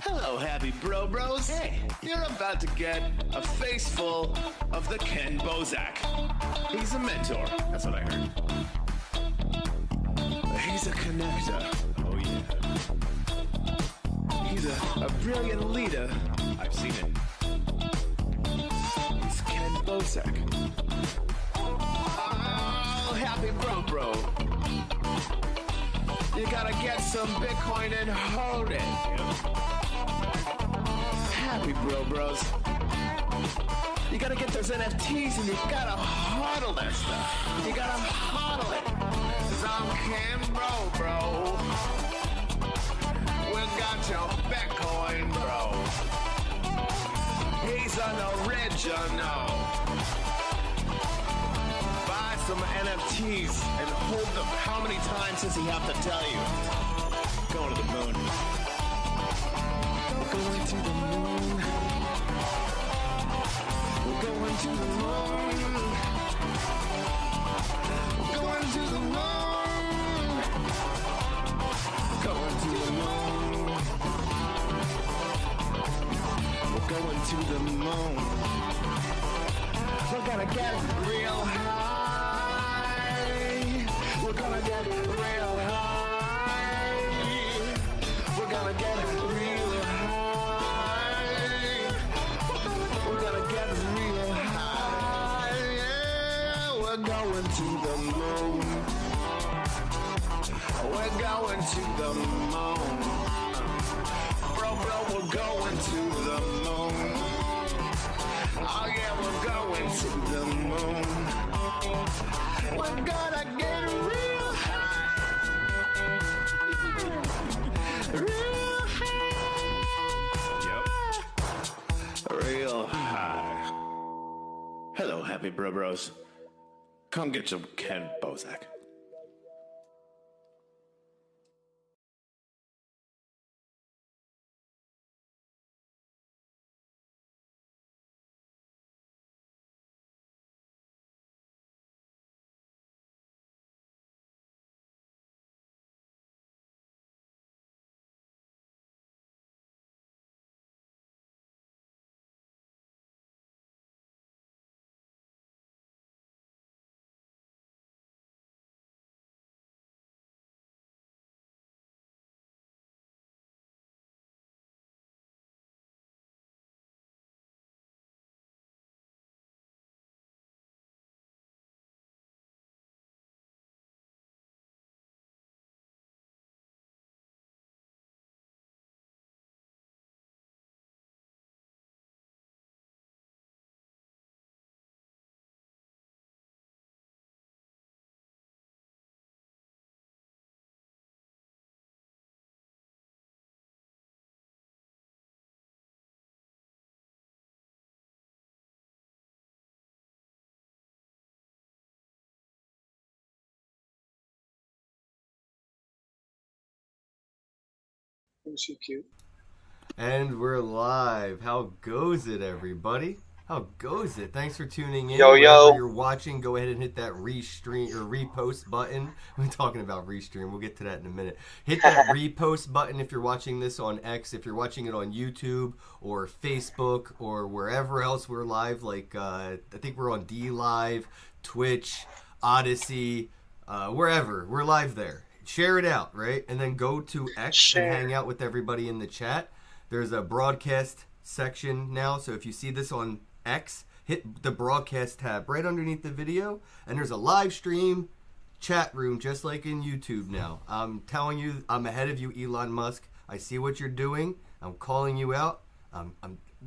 Hello, happy bros. Hey, you're about to get a face full of the Kenn Bosak. He's a mentor. That's what I heard. He's a connector. Oh, yeah. He's a brilliant leader. I've seen it. He's Kenn Bosak. Oh, happy bro. You gotta get some Bitcoin and hold it. Happy bros. You gotta get those NFTs and you gotta hodl that stuff. You gotta hodl it. 'Cause I'm Kenn bro. We got your Bitcoin, bro. He's an original. Buy some NFTs and hold them. How many times does he have to tell you? Going to the moon. We're going to the moon. We're going to the moon. We're going to the moon. Going to the moon. We're going to the moon. We're gonna get real high. We're gonna get real high. We're gonna get real high. We're gonna get real high. Yeah, we're going to the moon. We're going to the moon. Bro, we're going to the moon. Oh yeah, we're going to the moon. We're gonna get real high. Real high. Yep. Real high. Hello, happy bros. Come get your Kenn Bosak. Isn't she cute? And we're live. How goes it, everybody? How goes it? Thanks for tuning in. Yo. Wherever you're watching, go ahead and hit that restream or repost button. We're talking about restream. We'll get to that in a minute. Hit that repost button if you're watching this on X. If you're watching it on YouTube or Facebook or wherever else we're live, like I think we're on D Live, Twitch, Odyssey, wherever. We're live there. Share it out, right? And then go to X and hang out with everybody in the chat. There's a broadcast section now, so if you see this on X, hit the broadcast tab right underneath the video, and there's a live stream chat room just like in YouTube now. I'm telling you, I'm ahead of you, Elon Musk. I see what you're doing. I'm calling you out.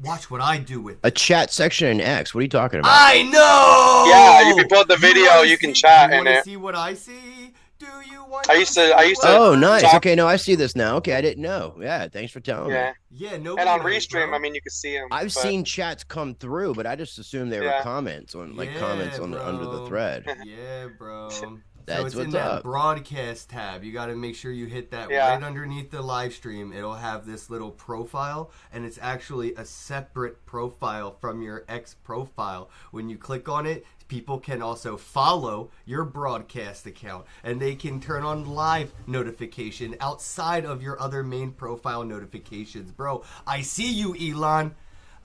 Watch what I do with a chat section in X. What are you talking about? I know! Yeah, you can put the video, you can chat in it. You want it. to see what I see? Do you want I used to Oh, nice. talk- Okay, no, I see this now. Okay, I didn't know. Yeah, thanks for telling me. Yeah, And nobody on knows, Restream, bro. I mean, you can see them. I've seen chats come through, but I just assumed they were Yeah. comments on Yeah, comments on bro. under the thread. Yeah, bro. That's it's in what's that up. broadcast tab. You got to make sure you hit that Yeah. right underneath the live stream. It'll have this little profile, and it's actually a separate profile from your X profile. When you click on it, people can also follow your broadcast account, and they can turn on live notification outside of your other main profile notifications. Bro, I see you, Elon.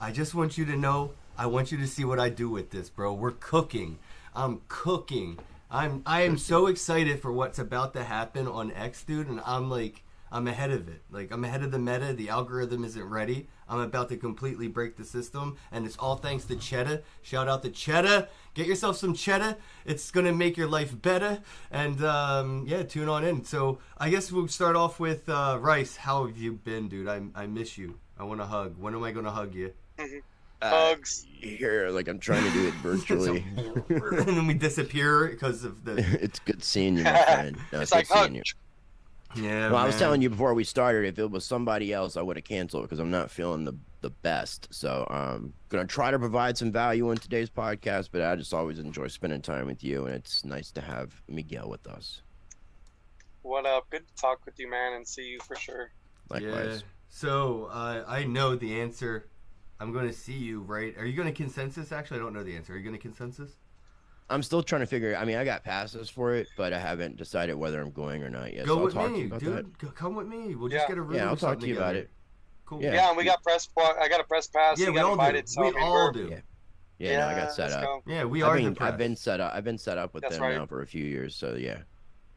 I just want you to know, I want you to see what I do with this, bro. We're cooking. I'm cooking. I am so excited for what's about to happen on X, dude, and I'm ahead of it. Like, I'm ahead of the meta. The algorithm isn't ready. I'm about to completely break the system, and it's all thanks to Cheddar. Shout out to Cheddar. Get yourself some cheddar. It's gonna make your life better. And yeah, tune on in. So I guess we'll start off with Rice. How have you been, dude? I miss you. I want a hug. When am I gonna hug you? Hugs. Here, like I'm trying to do it virtually. And then we disappear because of the. It's good seeing you, my friend. No, It's good like seeing hug. you. Yeah. Well, I was man. telling you before we started, if it was somebody else, I would have canceled because I'm not feeling the best. So gonna try to provide some value in today's podcast, but I just always enjoy spending time with you, and it's nice to have Miguel with us. What up? Good to talk with you, man, and see you for sure. Likewise. Yeah. So I know the answer. I'm going to see you, right? Are you going to consensus? Actually, I don't know the answer. Are you going to consensus? I'm still trying to figure. I mean, I got passes for it, but I haven't decided whether I'm going or not yet. Go so I'll with talk to me, you about dude. that. Come with me. We'll Yeah. just get a room. Yeah, or I'll talk something to you about together. it. Cool. Yeah. Yeah, and we got press. I got a press pass. Yeah, you we got all invited, do. so We I mean, all we're- do. Yeah, no, I got set let's up. go. Yeah, we are. I've been set up. I've been set up with That's them right. now for a few years. So yeah,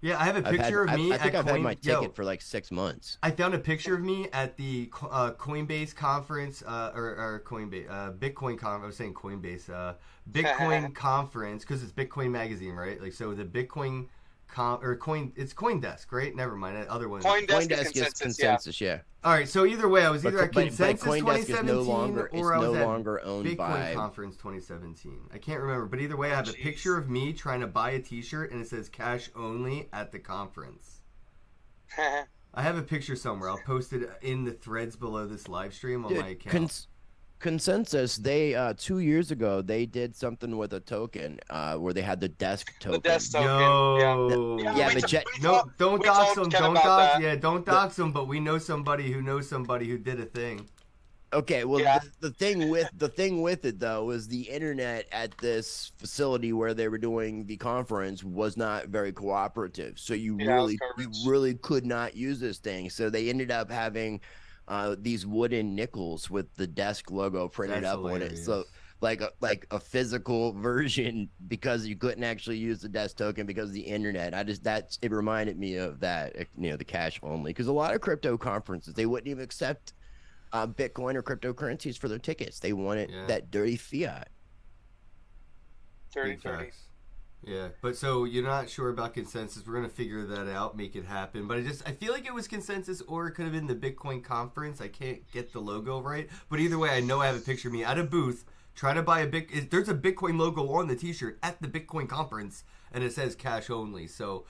Yeah, I have a picture of me I think at I've had Coin. my ticket for like 6 months. I found a picture of me at the Coinbase conference, or Coinbase, Bitcoin conference. I was saying Coinbase, Bitcoin conference, because it's Bitcoin magazine, right? Like, so the Bitcoin it's CoinDesk, right? Never mind, that other one. CoinDesk CoinDesk is consensus, yeah. All right, so either way, I was either at But Consensus CoinDesk is 2017 no longer or I was at owned Bitcoin by. Conference 2017. I can't remember, but either way, I have a picture of me trying to buy a T-shirt, and it says "cash only" at the conference. I have a picture somewhere. I'll post it in the threads below this live stream on my account. Consensus, they 2 years ago they did something with a token where they had the desk token. The desk token. Yo, Yeah, but no, don't we dox told them. Ken Don't about dox. that. Yeah, don't dox them. But we know somebody who knows somebody who did a thing. Okay, well, Yeah. the thing with it though was the internet at this facility where they were doing the conference was not very cooperative. So you Yeah, it was really garbage. could not use this thing. So they ended up having these wooden nickels with the desk logo printed That's up on it. hilarious. So like a physical version because you couldn't actually use the desk token because of the internet. It reminded me of that, the cash only, because a lot of crypto conferences they wouldn't even accept Bitcoin or cryptocurrencies for their tickets. They wanted that dirty fiat. 30, Big 30. facts. Yeah, but so you're not sure about consensus. We're gonna figure that out, make it happen. But I feel like it was consensus, or it could have been the Bitcoin conference. I can't get the logo right, but either way, I know I have a picture of me at a booth trying to buy there's a Bitcoin logo on the T-shirt at the Bitcoin conference, and it says cash only. So,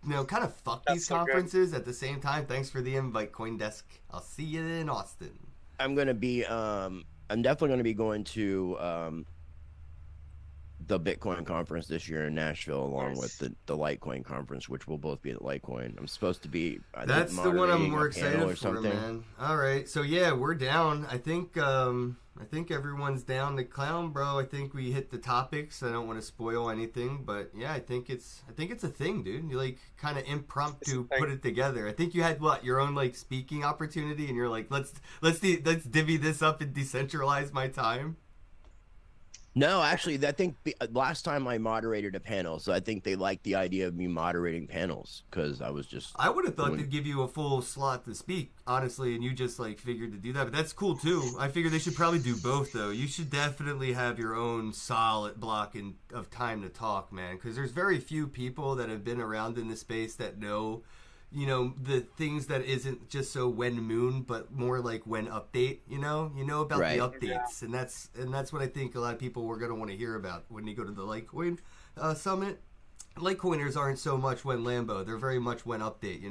kind of fuck That's these so good. conferences at the same time. Thanks for the invite, CoinDesk. I'll see you in Austin. I'm definitely gonna be going to the Bitcoin conference this year in Nashville, along Nice. with the Litecoin conference, which will both be at Litecoin. I'm supposed to be. I think, That's the one I'm moderating more a panel excited or for, something. man. All right, so yeah, we're down. I think everyone's down to clown, bro. I think we hit the topics. I don't want to spoil anything, but yeah, I think it's a thing, dude. You like kind of impromptu It's a thing. put it together. I think you had your own like speaking opportunity, and you're like, let's divvy this up and decentralize my time. No, actually, I think last time I moderated a panel, so I think they liked the idea of me moderating panels because I was just. I would have thought doing- they'd give you a full slot to speak, honestly, and you just like figured to do that. But that's cool too. I figure they should probably do both, though. You should definitely have your own solid block of time to talk, man, because there's very few people that have been around in the space that know, the things that isn't just so when moon, but more like when update. You know about Right. the updates, and that's what I think a lot of people were gonna want to hear about when you go to the Litecoin summit. Litecoiners aren't so much when Lambo; they're very much when update.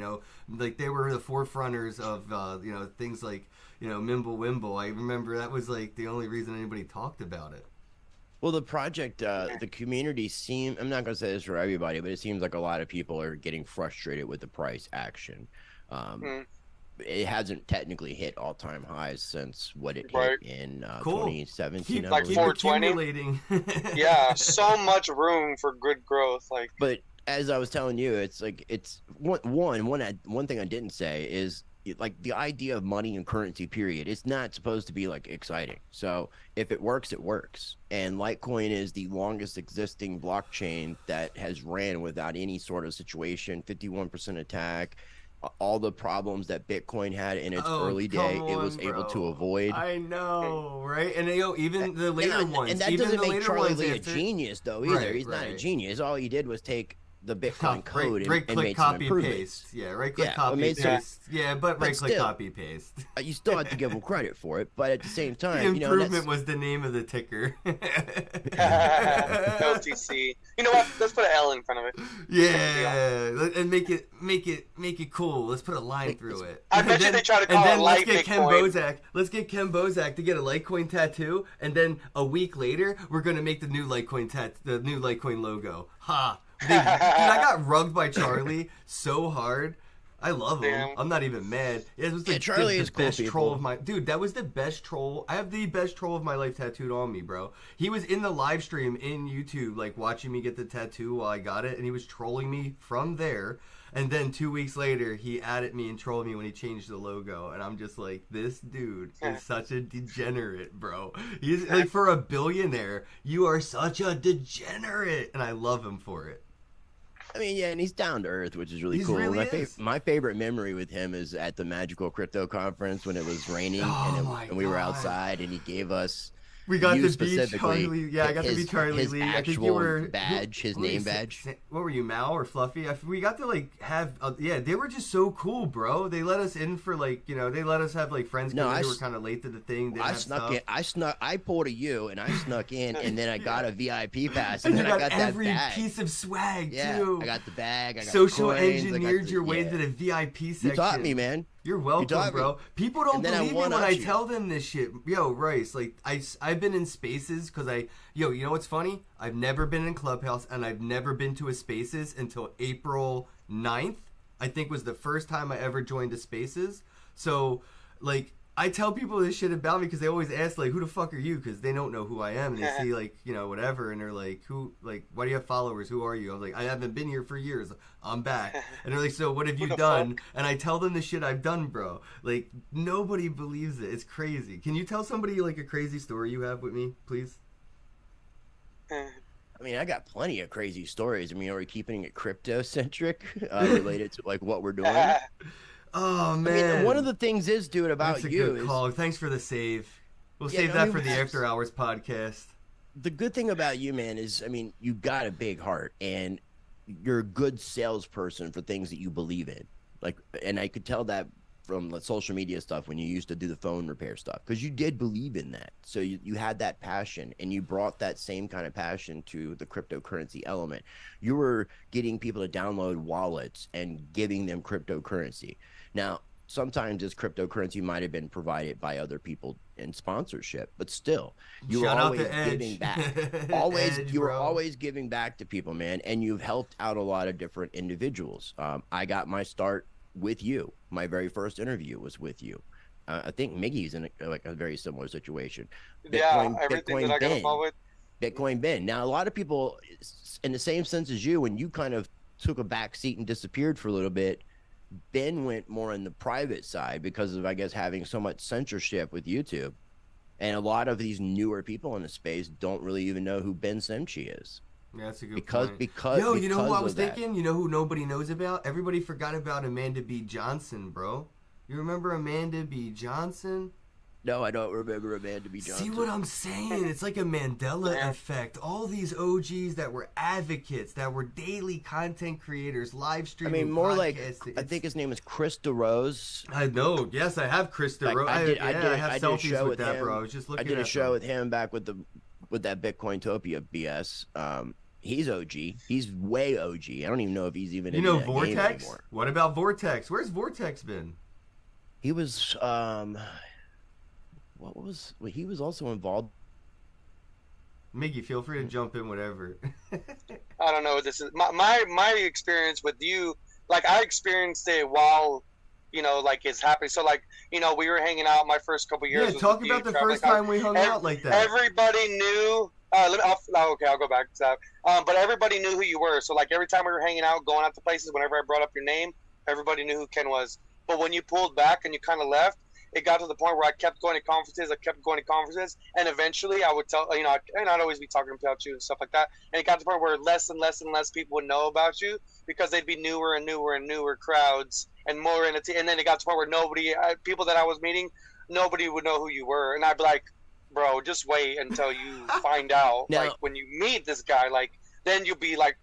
Like they were the forefronters of things like Mimble Wimble. I remember that was like the only reason anybody talked about it. Well, the project, the community I'm not going to say this for everybody, but it seems like a lot of people are getting frustrated with the price action. Um, Mm, it hasn't technically hit all-time highs since what it hit right. in Cool. 2017, I Like believe. 420? accumulating. Yeah, so much room for good growth. Like, But as I was telling you, it's like it's one thing I didn't say is like the idea of money and currency period. It's not supposed to be like exciting. So if it works, it works. And Litecoin is the longest existing blockchain that has ran without any sort of situation. 51% attack. All the problems that Bitcoin had in its early day, it was able to avoid. I know, right? And even the later ones, and that even doesn't the make later Charlie ones Lee a after, genius, though. Either Right, he's not a right. genius. All he did was take the Bitcoin code right and click, made some copy, improvements. paste. Yeah, right click, Yeah, copy, made some- paste. Yeah, but right click, still, copy, paste. You still have to give him credit for it, but at the same The time, improvement was the name of the ticker. LTC. You know what? Let's put an L in front of it. Yeah, and make it cool. Let's put a line through it. I bet you they try to call it let's Light get Ken Bitcoin. Bosak. Let's get Ken Bosak to get a Litecoin tattoo, and then a week later, we're gonna make the new Litecoin logo. Ha! Dude, I got rugged by Charlie so hard. I love him. Damn. I'm not even mad. It was like Charlie the is cool best people. troll of my dude. That was the best troll. I have the best troll of my life tattooed on me, bro. He was in the live stream in YouTube, like watching me get the tattoo while I got it, and he was trolling me from there. And then 2 weeks later, he added me and trolled me when he changed the logo, and I'm just like, this dude is such a degenerate, bro. He's like, for a billionaire, you are such a degenerate, and I love him for it. I mean, yeah, and he's down to earth, which is really He cool. really my, is. my favorite memory with him is at the Magical Crypto Conference when it was raining and we were God. outside, and he gave us. We got you the beach Charlie. Yeah, I got the beach Charlie his Lee. I think you actual were badge, his what were name you, badge. What were you, Mal or Fluffy? We got to like have. Yeah, they were just so cool, bro. They let us in for like they let us have like friends. No, they were kind of late to the thing. They I have snuck stuff. in. I pulled a U and I snuck in, and then I got a VIP pass, and And you then I got got that every bag. piece of swag Yeah, too. I got the bag. I got Social the coins, engineered your way to the VIP section. You taught me, man. You're welcome, taught me. bro. People don't And then I believe me when one-upped I you. tell them this shit. Yo, Rice, like I've been in spaces because you know what's funny? I've never been in Clubhouse and I've never been to a spaces until April 9th. I think was the first time I ever joined a spaces. So like I tell people this shit about me because they always ask like, who the fuck are you? Because they don't know who I am. And they see like, whatever. And they're like, why do you have followers? Who are you? I'm like, I haven't been here for years. I'm back. And they're like, so what have you done? And I tell them the shit I've done, bro. Like nobody believes it. It's crazy. Can you tell somebody like a crazy story you have with me, please? I mean, I got plenty of crazy stories. I mean, are we keeping it crypto centric related to like what we're doing? Oh I man. mean, one of the things is, dude, about That's a you good is call. Thanks for the save. We'll Yeah, save no, that you for the have- After Hours podcast. the good thing about you, man, is I mean, you got a big heart and you're a good salesperson for things that you believe in. Like, and I could tell that from the social media stuff when you used to do the phone repair stuff because you did believe in that. So you had that passion and you brought that same kind of passion to the cryptocurrency element. You were getting people to download wallets and giving them cryptocurrency. Now, sometimes this cryptocurrency might have been provided by other people in sponsorship, but still, you were Shout out always to Edge. giving back. Always, Edge, you were bro. always giving back to people, man, and you've helped out a lot of different individuals. I got my start with you. My very first interview was with you. I think Miggy's in a very similar situation. Yeah, everything that I got Ben. involved with. Bitcoin Ben. Now, a lot of people, in the same sense as you, when you kind of took a back seat and disappeared for a little bit, Ben went more in the private side because of, I guess, having so much censorship with YouTube. And a lot of these newer people in the space don't really even know who Ben Semchi is. Yeah, that's a good Because, point. because, Yo, you know who because I was of that. thinking? You know who nobody knows about? Everybody forgot about Amanda B. Johnson, bro. You remember Amanda B. Johnson? No, I don't remember Amanda B. Johnson. See what I'm saying? It's like a Mandela Yeah. effect. All these OGs that were advocates, that were daily content creators, live I streaming, mean, more like, podcasting. I think his name is Chris DeRose. I know. Yes, I have Krista. Like, I did I have a selfies show with with that, him. bro. I was just looking I did a at show them. with him back with that Bitcoin Topia BS. He's OG. He's way OG. I don't even know if he's even You in know that game Vortex? anymore. What about Vortex? Where's Vortex been? He was he was also involved Miggy, feel free to jump in, whatever. I don't know. This is my experience with you. Like I experienced it while, like it's happening. So like, we were hanging out my first couple years. Yeah, talk about the first time we hung out like that. Everybody knew. I'll go back to that. But everybody knew who you were. So like every time we were hanging out, going out to places, whenever I brought up your name, everybody knew who Kenn was. But when you pulled back and you kind of left, it got to the point where I kept going to conferences, and eventually I would tell, I'd always be talking about you and stuff like that, and it got to the point where less and less and less people would know about you because they'd be newer and newer and newer crowds and more and then it got to the point where people that I was meeting, nobody would know who you were, and I'd be like, bro, just wait until you find out. Now, like when you meet this guy, like then you'll be like.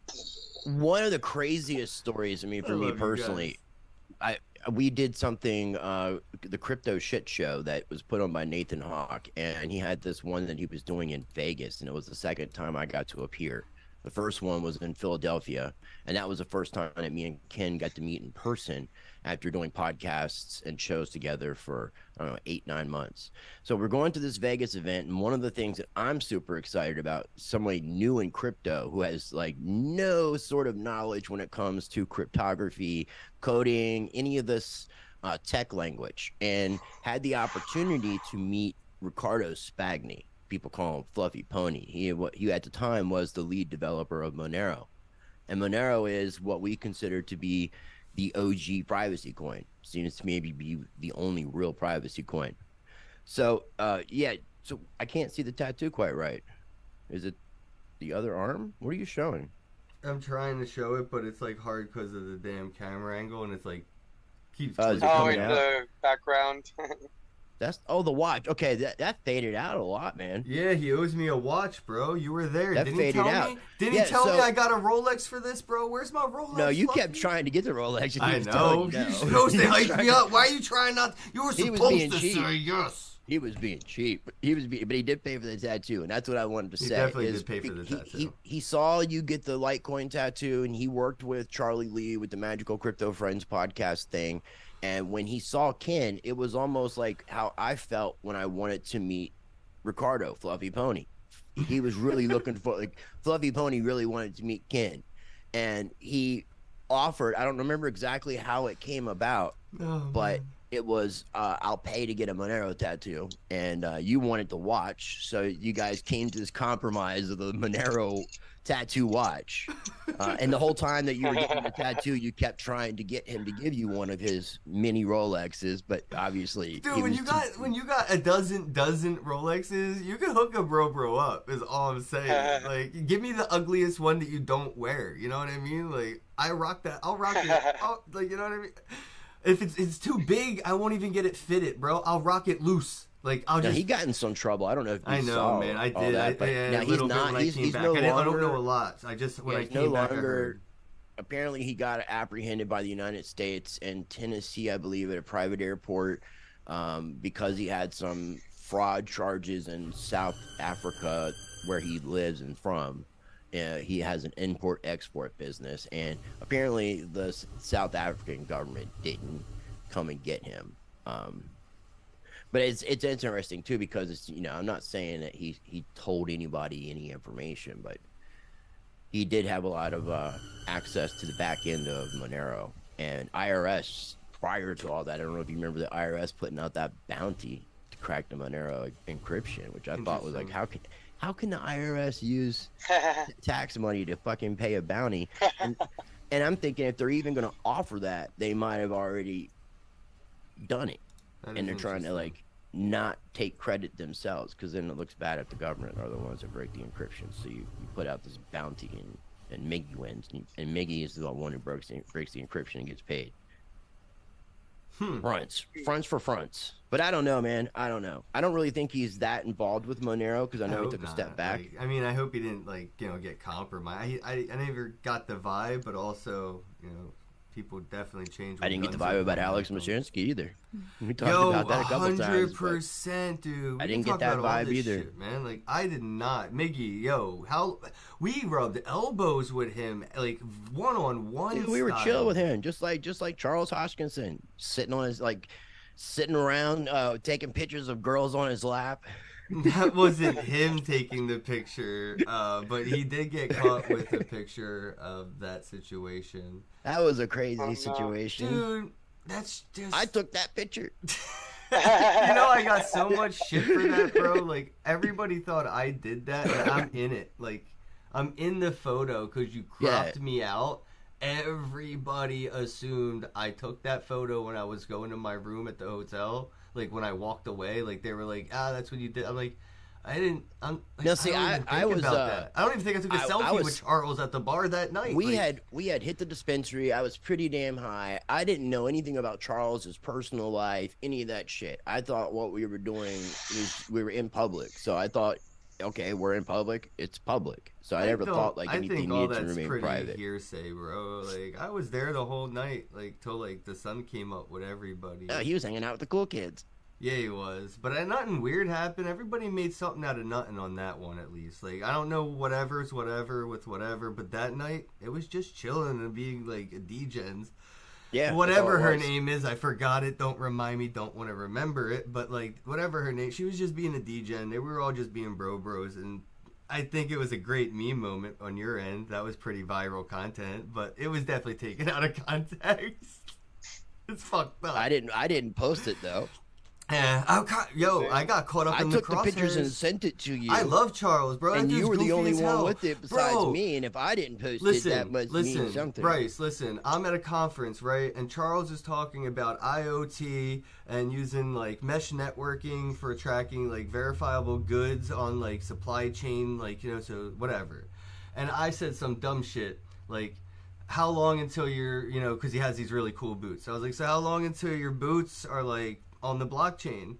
One of the craziest stories, for me personally, we did something, the Crypto Shit Show that was put on by Nathan Hawk, and he had this one that he was doing in Vegas, and it was the second time I got to appear. The first one was in Philadelphia, and that was the first time that me and Kenn got to meet in person after doing podcasts and shows together for, 8-9 months. So we're going to this Vegas event, and one of the things that I'm super excited about, somebody new in crypto who has like no sort of knowledge when it comes to cryptography, coding, any of this tech language, and had the opportunity to meet Ricardo Spagni. People call him Fluffy Pony. He at the time was the lead developer of Monero. And Monero is what we consider to be the OG privacy coin. Seems to maybe be the only real privacy coin. So, so I can't see the tattoo quite right. Is it the other arm? What are you showing? I'm trying to show it, but it's like hard because of the damn camera angle, and it's like keeps. In the background. That's the watch. Okay, that faded out a lot, man. Yeah, he owes me a watch, bro. You were there. That Didn't faded he tell out. me? Didn't he tell me I got a Rolex for this, bro? Where's my Rolex? No, you Fluffy? kept trying to get the Rolex. I know. You're supposed to hype me up. Why are you trying not? You were supposed to say yes. He was being cheap. But he did pay for the tattoo, and that's what I wanted to say. He definitely did pay for the tattoo. He saw you get the Litecoin tattoo, and he worked with Charlie Lee with the Magical Crypto Friends podcast thing. And when he saw Kenn, it was almost like how I felt when I wanted to meet Ricardo, Fluffy Pony. He was really looking for, like, Fluffy Pony really wanted to meet Kenn. And he offered, I don't remember exactly how it came about, but it was, I'll pay to get a Monero tattoo. And you wanted to watch. So you guys came to this compromise of the Monero tattoo watch. And the whole time that you were getting the tattoo, you kept trying to get him to give you one of his mini Rolexes, but obviously, dude, when you got a dozen Rolexes, you can hook a bro up. Is all I'm saying. Like, give me the ugliest one that you don't wear. You know what I mean? Like, I rock that. I'll rock it. Like, you know what I mean? If it's too big, I won't even get it fitted, bro. I'll rock it loose. Like, he got in some trouble. I don't know if you I know, saw man. I did. Now he's not. He's no longer. I don't know a lot. I just when I came back, I heard. Apparently, he got apprehended by the United States and Tennessee, I believe, at a private airport because he had some fraud charges in South Africa, where he lives and from. He has an import-export business, and apparently the South African government didn't come and get him. But it's interesting too, because it's, I'm not saying that he told anybody any information, but he did have a lot of access to the back end of Monero. And IRS, prior to all that, I don't know if you remember the IRS putting out that bounty to crack the Monero encryption, which I thought was like, how can the IRS use tax money to fucking pay a bounty? And I'm thinking, if they're even going to offer that, they might have already done it. And they're trying to, like, not take credit themselves, because then it looks bad if the government are the ones that break the encryption. So you put out this bounty, and Miggy wins, and Miggy is the one who breaks the encryption and gets paid. Fronts for fronts. But I don't know, man. I don't know. I don't really think he's that involved with Monero, because I know he took a step back. Like, I mean, I hope he didn't, like, get compromised. I never got the vibe, but also, people definitely change. I didn't get the vibe about Alex Mashinsky either. We talked about that a couple times. 100%, dude. I didn't get that vibe either, shit, man. Like, I did not. Miggy, how we rubbed elbows with him, like, one-on-one. Dude, we were chill with him, just like Charles Hoskinson, sitting around, taking pictures of girls on his lap. That wasn't him taking the picture, but he did get caught with a picture of that situation. That was a crazy Oh, no. situation. Dude, that's just... I took that picture. I got so much shit for that, bro. Like, everybody thought I did that, and I'm in it. Like, I'm in the photo because you cropped me out. Everybody assumed I took that photo when I was going to my room at the hotel. Like, when I walked away, like, they were like, that's what you did. I'm like, I didn't. I'm, like, No, see, I don't even think about that. I don't even think I took a selfie with Charles at the bar that night. We had hit the dispensary. I was pretty damn high. I didn't know anything about Charles's personal life, any of that shit. I thought what we were doing was we were in public. So I thought, okay, we're in public. It's public. So I never thought like anything needed to remain private. Hearsay, bro. Like, I was there the whole night, like till like the sun came up with everybody. He was hanging out with the cool kids. Yeah, he was. But nothing weird happened. Everybody made something out of nothing on that one, at least. Like, I don't know whatever's whatever with whatever, but that night, it was just chilling and being, like, a D-Gens. Yeah. Whatever her name is, I forgot it. Don't remind me. Don't want to remember it. But, like, whatever her name, she was just being a D-Gen. They were all just being bros. And I think it was a great meme moment on your end. That was pretty viral content. But it was definitely taken out of context. It's fucked up. I didn't post it, though. Yeah, I got caught up in the crosshairs. I took the pictures and sent it to you. I love Charles, bro. And you were the only one hell. with it besides me. And if I didn't post it, that must mean something. Bryce, listen. I'm at a conference, right? And Charles is talking about IoT and using like mesh networking for tracking like verifiable goods on like supply chain, like, so whatever. And I said some dumb shit like, how long until you're, because he has these really cool boots. So I was like, so how long until your boots are like on the blockchain?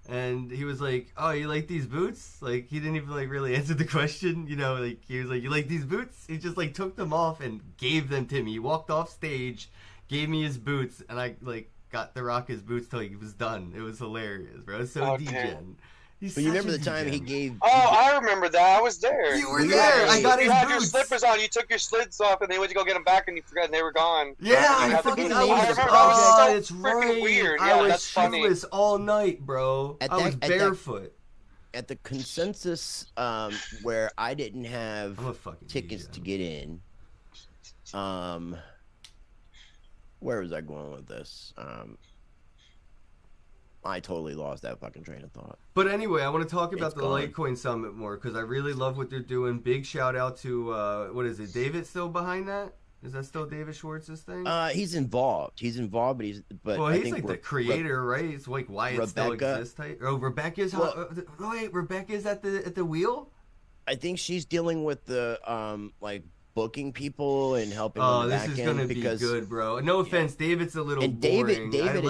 And he was like, oh, you like these boots? Like, he didn't even like really answer the question, like he was like, you like these boots? He just like took them off and gave them to me. He walked off stage, gave me his boots, and I like got to rock his boots till he was done. It was hilarious, bro. It was so D-Gen. But you remember the time he gave... Oh, I remember that. I was there. You were there. I got his boots. You had your slippers on. You took your slids off, and they went to go get them back, and you forgot, and they were gone. Yeah, I was so it's freaking weird. I was shoeless all night, bro. I was barefoot. At the consensus, where I didn't have tickets to get in, where was I going with this? I totally lost that fucking train of thought. But anyway, I want to talk about the Litecoin Summit more because I really love what they're doing. Big shout out to, what is it, David still behind that? Is that still David Schwartz's thing? He's involved. He's involved, but he's like the creator, right? It's like why it still exists. Oh, Rebecca's. Wait, Rebecca's at the wheel. I think she's dealing with the booking people and helping on the back end. This is gonna be good, bro. No offense, David's a little boring. David David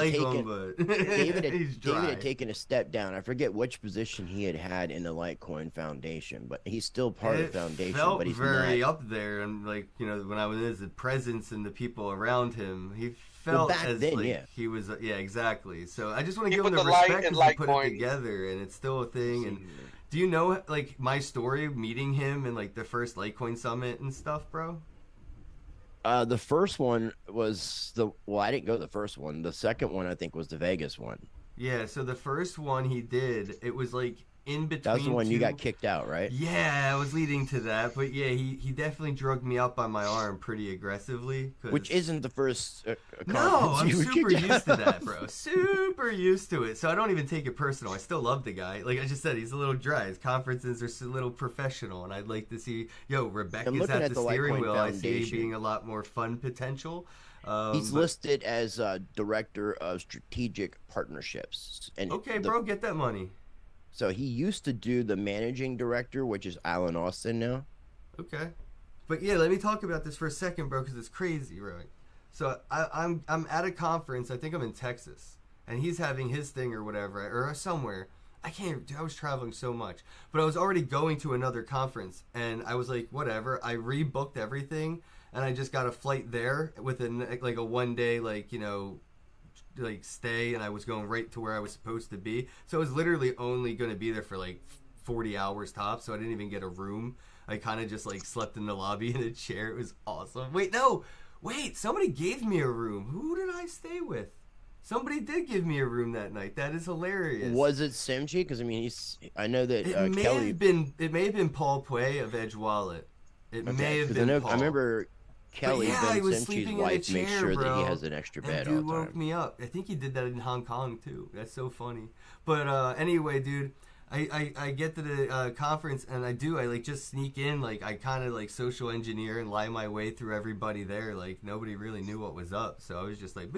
had taken a step down. I forget which position he had in the Litecoin Foundation, but he's still part of the foundation. Felt but he's very up there, and when I was in his presence and the people around him, he felt he was. Yeah, exactly. So I just want to give him the respect because he put it together, and it's still a thing. And do you know my story meeting him in the first Litecoin Summit and stuff, bro? The first one was I didn't go to the first one. The second one I think was the Vegas one. Yeah, so the first one he did, it was in between. That was the one you got kicked out, right? Yeah, I was leading to that, but yeah, he definitely drugged me up by my arm pretty aggressively. Which isn't the first. No, I'm super used to that, bro. Super used to it. So I don't even take it personal. I still love the guy. Like I just said, he's a little dry. His conferences are a little professional, and I'd like to see. Rebecca's at the steering wheel. I see being a lot more fun potential. He's listed as director of strategic partnerships. And bro, get that money. So he used to do the managing director, which is Alan Austin now. Okay, but yeah, let me talk about this for a second, bro, because it's crazy, right? So I'm at a conference. I think I'm in Texas, and he's having his thing or whatever, or somewhere. I was traveling so much, but I was already going to another conference, and I was like, whatever. I rebooked everything, and I just got a flight there within a 1 day, stay, and I was going right to where I was supposed to be. So I was literally only going to be there for 40 hours tops, so I didn't even get a room. I kind of just slept in the lobby in a chair. It was awesome. Wait, somebody gave me a room. Who did I stay with? Somebody did give me a room that night. That is hilarious. Was it Simchi? Because I mean, I know that It may Kelly. It may have been Paul Puey of Edge Wallet. It may have 'cause been I remember Kelly, yeah, I Ben was Simchi's sleeping in a wife, makes chair, sure that bro. he has an extra bed And dude all the woke time. me up. I think he did that in Hong Kong too. That's so funny. But anyway, dude, I get to the conference and I like just sneak in. Like I kind of like social engineer and lie my way through everybody there. Like nobody really knew what was up. So I was just like,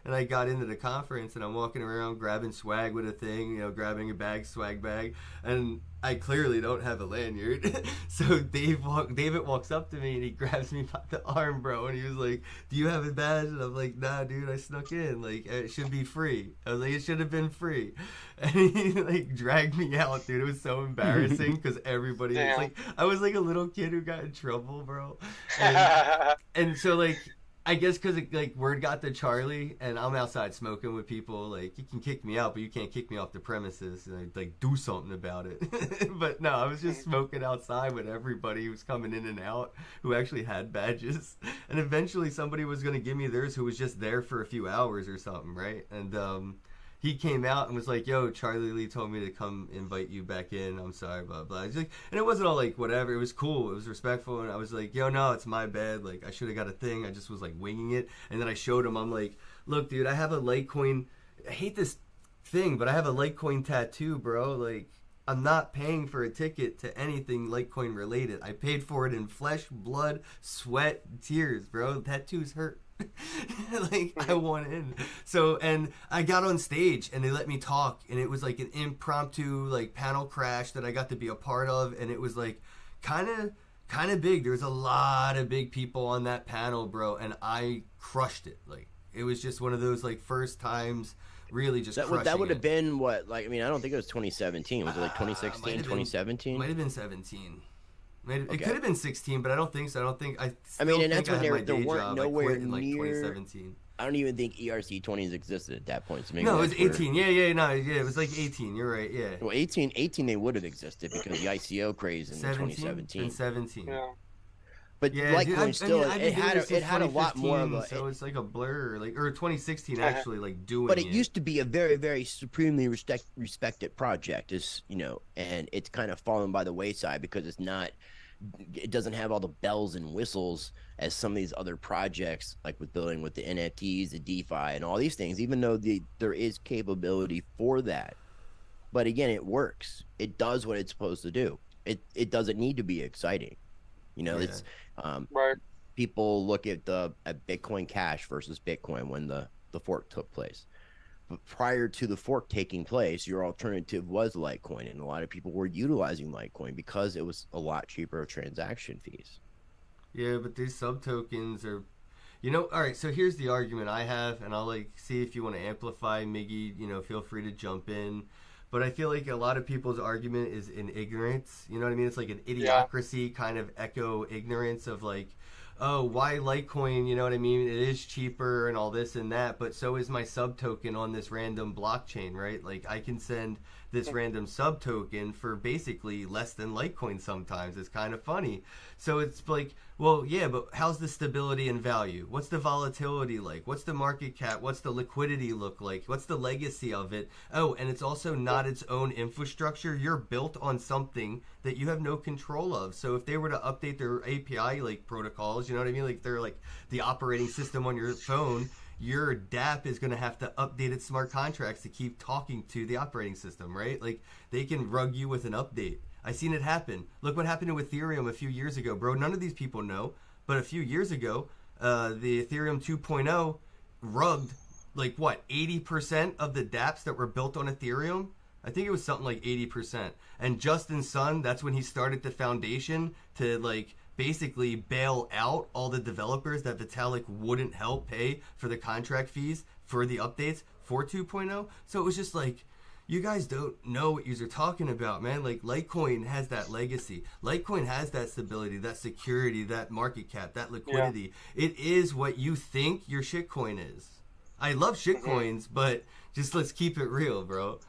and I got into the conference and I'm walking around grabbing swag with a thing, you know, grabbing a bag, swag bag, and I clearly don't have a lanyard. So David walks up to me and he grabs me by the arm, bro, and he was like, "Do you have a badge?" And I'm like, "Nah, dude, I snuck in. Like, it should be free." I was like, "It should have been free," and he like dragged me out, dude. It was so embarrassing because everybody was like, I was like a little kid who got in trouble, bro, and so like. I guess because like word got to Charlie, and I'm outside smoking with people. Like you can kick me out, but you can't kick me off the premises. And I'd, like do something about it. But no, I was just smoking outside with everybody who was coming in and out, who actually had badges. And eventually, somebody was gonna give me theirs, who was just there for a few hours or something, right? And he came out and was like, "Yo, Charlie Lee told me to come invite you back in. I'm sorry, blah blah." He's like, and it wasn't all like whatever. It was cool. It was respectful, and I was like, "Yo, no, it's my bad. Like, I should have got a thing. I just was like winging it." And then I showed him. I'm like, "Look, dude, I have a Litecoin. I hate this thing, but I have a Litecoin tattoo, bro. Like, I'm not paying for a ticket to anything Litecoin related. I paid for it in flesh, blood, sweat, tears, bro. Tattoos hurt." Like I want in. So and I got on stage and they let me talk and it was like an impromptu like panel crash that I got to be a part of, and it was like kind of big. There was a lot of big people on that panel, bro, and I crushed it. Like it was just one of those like first times really just crushing That would have it. been what, like, I mean, I don't think it was 2017. Was it like 2016, 2017? Might have been 17. It Okay. could have been 16, but I don't think so. I mean, and that's when there there weren't nowhere in like near. 2017. I don't even think ERC20s existed at that point. So maybe No, it was that's where- 18. Yeah, it was like 18. You're right. Yeah. Well, 18 they would have existed because the ICO craze in 17 2017. and 17. Yeah. But Yeah, Litecoin dude, still, I've been doing this it since had a lot more of 2015, a. So it's like a blur, like or 2016 actually, like doing. But it used to be a very, very supremely respected project, and it's kind of fallen by the wayside because it doesn't have all the bells and whistles as some of these other projects, like with building with the NFTs, the DeFi, and all these things, even though there is capability for that. But again, it works. It does what it's supposed to do. It doesn't need to be exciting. It's Right. people look at Bitcoin Cash versus Bitcoin when the fork took place. But prior to the fork taking place, your alternative was Litecoin, and a lot of people were utilizing Litecoin because it was a lot cheaper of transaction fees. Yeah, but these sub tokens are, all right. So here's the argument I have, and I'll like see if you want to amplify, Miggy. Feel free to jump in. But I feel like a lot of people's argument is in ignorance. You know what I mean? It's like an idiocracy kind of echo ignorance of like, oh, why Litecoin? You know what I mean? It is cheaper and all this and that, but so is my sub token on this random blockchain, right? Like I can send this random sub token for basically less than Litecoin sometimes. It's kind of funny. So it's like, well, yeah, but how's the stability and value? What's the volatility like? What's the market cap? What's the liquidity look like? What's the legacy of it? Oh, and it's also not its own infrastructure. You're built on something that you have no control of. So if they were to update their API like protocols, you know what I mean? Like they're like the operating system on your phone, your DApp is going to have to update its smart contracts to keep talking to the operating system, right? Like they can rug you with an update. I seen it happen. Look what happened to Ethereum a few years ago, bro. None of these people know, but a few years ago, the Ethereum 2.0 rugged like what, 80% of the dApps that were built on Ethereum. I think it was something like 80%. And Justin Sun, that's when he started the foundation to like basically bail out all the developers that Vitalik wouldn't help pay for the contract fees for the updates for 2.0. So it was just like, you guys don't know what you're talking about, man. Like Litecoin has that legacy. Litecoin has that stability, that security, that market cap, that liquidity. Yeah. It is what you think your shitcoin is. I love shitcoins, but just let's keep it real, bro.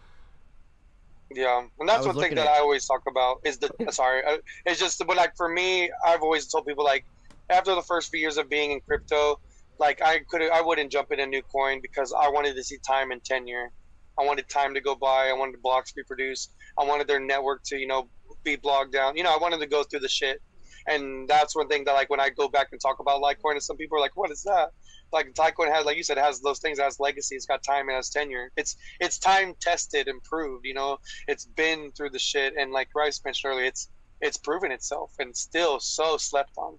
Yeah, and that's one thing that I always talk about is it's just, but like for me, I've always told people like after the first few years of being in crypto, Like I wouldn't jump in a new coin because I wanted to see time and tenure. I wanted time to go by. I wanted blocks to be produced. I wanted their network to, be blogged down. I wanted to go through the shit. And that's one thing that, like, when I go back and talk about Litecoin, and some people are like, "What is that?" Like, Litecoin has, like you said, it has those things. It has legacy. It's got time. It has tenure. It's time tested and proved. It's been through the shit. And like Rice mentioned earlier, it's proven itself and still so slept on.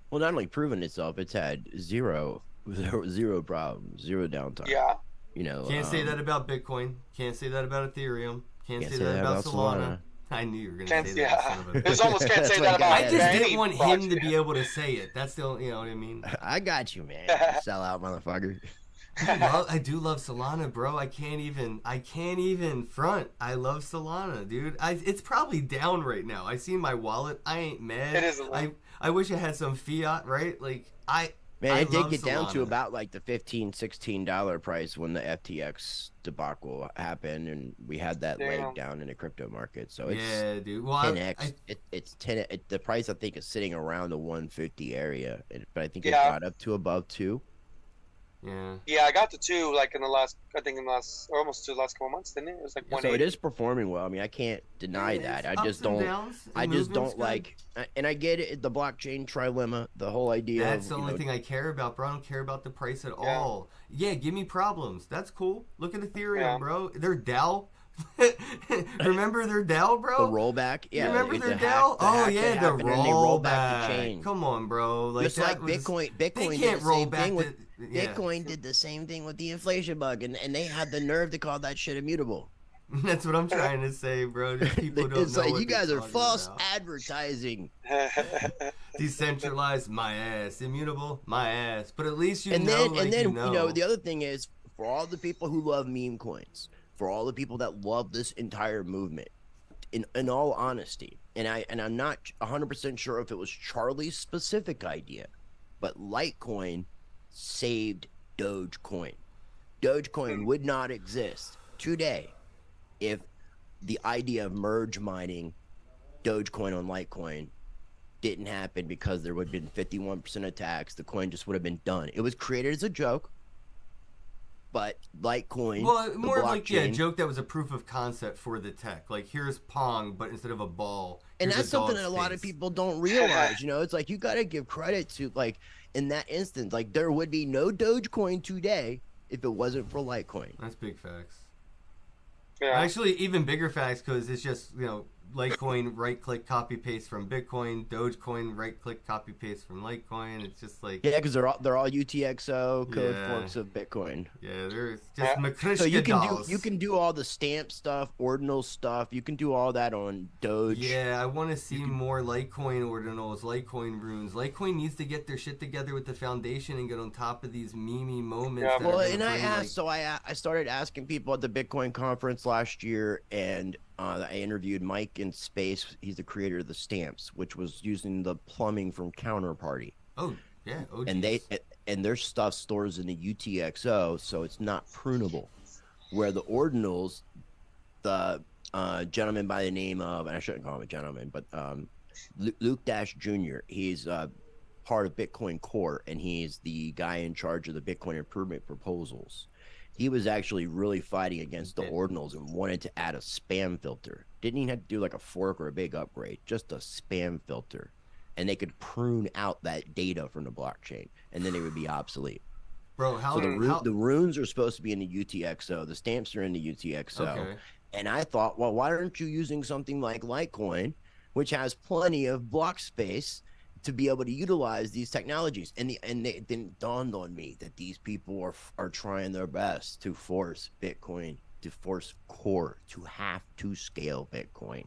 Well, not only proven itself, it's had zero problems, zero downtime. Yeah. Can't say that about Bitcoin. Can't say that about Ethereum. Can't say that about Solana. I knew you were going to say that. Son of a It's almost can't say that about. I just didn't want him to be able to say it. That's the, you know what I mean? I got you, man. Sell out, motherfucker. I do love Solana, bro. I can't even front. I love Solana, dude. It's probably down right now. I see my wallet. I ain't mad. It is. I wish I had some fiat, right? Like it did get down to about like the $15-16 price when the FTX debacle happened, and we had that leg down in the crypto market. So it's dude. Well, 10x. It's 10. The price I think is sitting around the 150 area, but I think it got up to above 2. Yeah, I got to 2 like in the last almost 2 last couple months, didn't it? It was like 180. So it is performing well. I mean, I can't deny that. I just don't like, and I get it, the blockchain trilemma, the whole idea. That's the only thing I care about, bro. I don't care about the price at all. Yeah, give me problems. That's cool. Look at Ethereum, bro. Their DAO. Remember their DAO, bro? The rollback, yeah. Remember their DAO? The rollback. Come on, bro. Like, just like Bitcoin. They can't roll back. Bitcoin did the same thing with the inflation bug, and they had the nerve to call that shit immutable. That's what I'm trying to say, bro. Just people don't know. Like, you guys are false advertising. Decentralized, my ass. Immutable, my ass. But at least you know. The other thing is, for all the people who love meme coins, for all the people that love this entire movement, in all honesty, and I'm not 100% sure if it was Charlie's specific idea, but Litecoin saved Dogecoin. Dogecoin would not exist today if the idea of merge mining Dogecoin on Litecoin didn't happen, because there would have been 51% attacks. The coin just would have been done. It was created as a joke, but Litecoin, more like a joke that was a proof of concept for the tech. Like, here's Pong, but instead of a ball, and that's something that a lot of people don't realize. It's like, you got to give credit to, like, in that instance, like, there would be no Dogecoin today if it wasn't for Litecoin. That's big facts. Yeah. Actually, even bigger facts, because it's just, Litecoin, right-click, copy-paste from Bitcoin. Dogecoin, right-click, copy-paste from Litecoin. It's just like... Yeah, because they're all UTXO code forks of Bitcoin. Yeah, they're just Makrishka So dolls. you can do all the stamp stuff, ordinal stuff. You can do all that on Doge. Yeah, I want to see more Litecoin ordinals, Litecoin runes. Litecoin needs to get their shit together with the foundation and get on top of these meme moments. Yeah. Well, and I asked, so I started asking people at the Bitcoin conference last year, and I interviewed Mike in Space. He's the creator of the stamps, which was using the plumbing from Counterparty. Oh, yeah. Oh, and their stuff stores in the UTXO, so it's not prunable. Where the ordinals, the gentleman by the name of, and I shouldn't call him a gentleman, but Luke Dash Jr., he's part of Bitcoin Core, and he's the guy in charge of the Bitcoin improvement proposals. He was actually really fighting against the ordinals and wanted to add a spam filter. Didn't even have to do like a fork or a big upgrade, just a spam filter. And they could prune out that data from the blockchain, and then it would be obsolete. Bro, the runes are supposed to be in the UTXO. The stamps are in the UTXO. Okay. And I thought, well, why aren't you using something like Litecoin, which has plenty of block space, to be able to utilize these technologies? And it didn't dawn on me that these people are trying their best to force Bitcoin, to force Core to have to scale Bitcoin.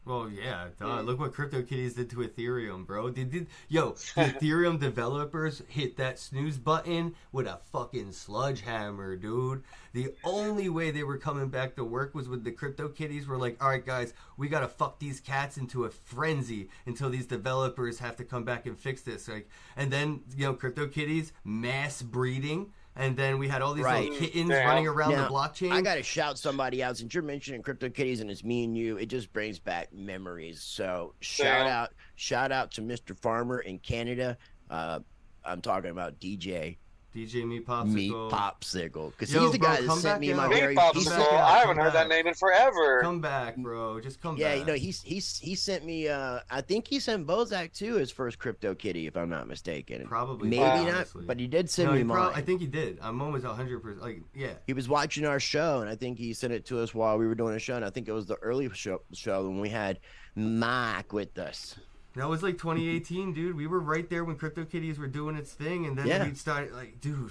Well, yeah, look what CryptoKitties did to Ethereum, bro. The Ethereum developers hit that snooze button with a fucking sledgehammer, dude. The only way they were coming back to work was with the CryptoKitties. We're like, all right, guys, we gotta fuck these cats into a frenzy until these developers have to come back and fix this. Like, and then CryptoKitties mass breeding. And then we had all these little kittens running around the blockchain. I got to shout somebody out. Since you're mentioning CryptoKitties and it's me and you, it just brings back memories. So shout out to Mr. Farmer in Canada. I'm talking about DJ. DJ Meat Popsicle. Meat Popsicle, because Yo, he's the bro, guy that come sent back me my out. Meat very. Popsicle. I haven't heard that name in forever. Come back, bro. Just come Yeah, back. you know, he sent me. I think he sent Bosak too his first Crypto Kitty, if I'm not mistaken. Probably. Maybe not, not, honestly. but he did send No, me he mine. I think he did. I'm almost 100%. Like, yeah. He was watching our show, and I think he sent it to us while we were doing a show. And I think it was the early show when we had Mike with us. That was like 2018, dude. We were right there when CryptoKitties were doing its thing, and then we started like, dude.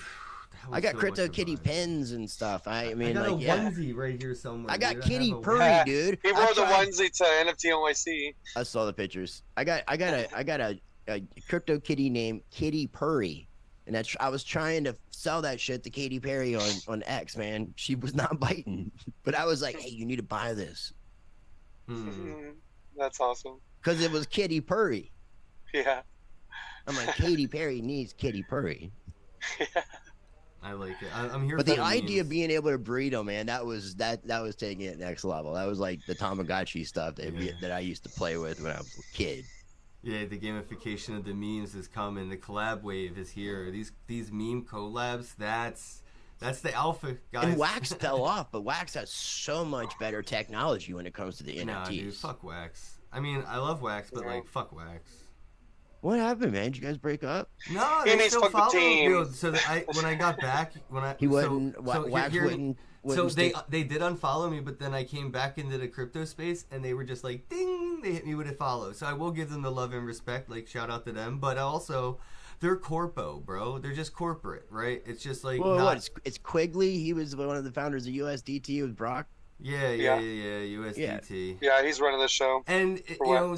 I got Crypto Kitty pens and stuff. I mean, I got like, a onesie right here somewhere. I got dude. Kitty have a Purry, dude. He wore the onesie to NFT NYC. I saw the pictures. I got a Crypto Kitty named Kitty Purry, and I was trying to sell that shit to Katy Perry on X, man. She was not biting, but I was like, hey, you need to buy this. That's awesome. Because it was Kitty Purry. Yeah. I'm like, Katy Perry needs Kitty Purry. Yeah. I like it. I'm here. But for the memes. idea of being able to breed them, man, that was taking it next level. That was like the Tamagotchi stuff that I used to play with when I was a kid. Yeah, the gamification of the memes is coming. The collab wave is here. These meme collabs, that's the alpha, guys. And Wax fell off, but Wax has so much better technology when it comes to the NFTs. Nah, dude, fuck Wax. I mean, I love Wax, but like, fuck Wax. What happened, man? Did you guys break up? No, He they needs still fuck the follow team. me. So when I got back, He wouldn't. Wax hear me. wouldn't. So stick- they did unfollow me, but then I came back into the crypto space, and they were just like, ding, they hit me with a follow. So I will give them the love and respect, like shout out to them. But also, they're corpo, bro. They're just corporate, right? It's just like it's Quigley. He was one of the founders of USDT with Brock. Yeah, USDT. Yeah, he's running the show. And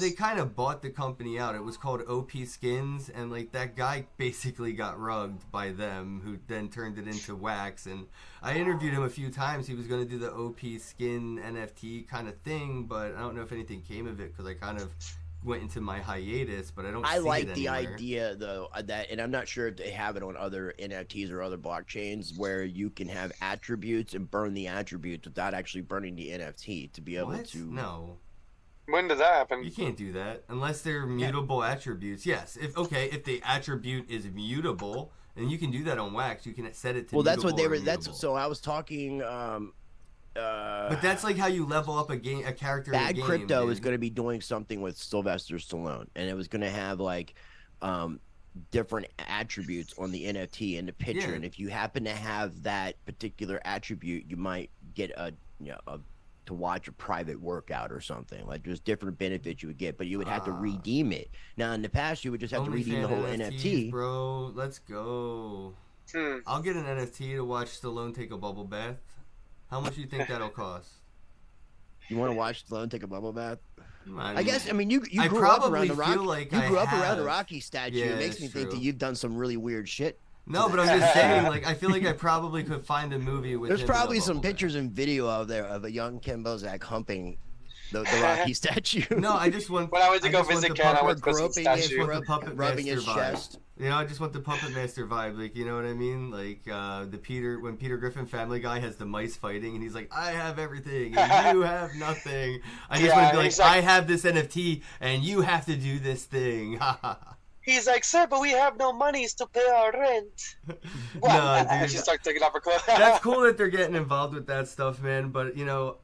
they kind of bought the company out. It was called OP Skins, and like that guy basically got rugged by them, who then turned it into Wax. And I interviewed him a few times. He was going to do the OP Skin NFT kind of thing, but I don't know if anything came of it because I kind of went into my hiatus. But I like the idea though that, and I'm not sure if they have it on other NFTs or other blockchains where you can have attributes and burn the attributes without actually burning the NFT to be able to. No. When did that happen? You can't do that unless they're mutable attributes. Yes, if the attribute is mutable, and you can do that on Wax. You can set it to. Well, that's what they were. Immutable. So I was talking. But that's like how you level up a character. Bad in a game, Crypto dude. is going to be doing something with Sylvester Stallone, and it was going to have like different attributes on the NFT and the picture. Yeah. And if you happen to have that particular attribute, you might get to watch a private workout or something. Like there's different benefits you would get, but you would have to redeem it. Now in the past, you would just have to redeem the whole NFTs, NFT. Bro, let's go. I'll get an NFT to watch Stallone take a bubble bath. How much do you think that'll cost? You want to watch Stallone take a bubble bath? I guess. I mean, you I grew up probably around the Rocky. feel like you grew I up around the have. Rocky statue. Yeah, It makes me it's think that true. you've done some really weird shit. No, but I'm just saying, like, I feel like I probably could find a movie with. There's him in a probably some bubble bath. pictures and video out there of a young Kenn Bosak humping the Rocky statue. No, I just want. When I went to go just want visit the Ken, I puppet- went to go see the groping statue. I just want the puppet rubbing master his vibe. chest. You know, I just want the puppet master vibe, like, you know what I mean? Like when Peter Griffin Family Guy has the mice fighting, and he's like, "I have everything, and you have nothing." I just want to be like, "I have this NFT, and you have to do this thing." He's like, "Sir, but we have no monies to pay our rent." What? No, dude. And she started taking off her clothes. That's cool that they're getting involved with that stuff, man. But you know,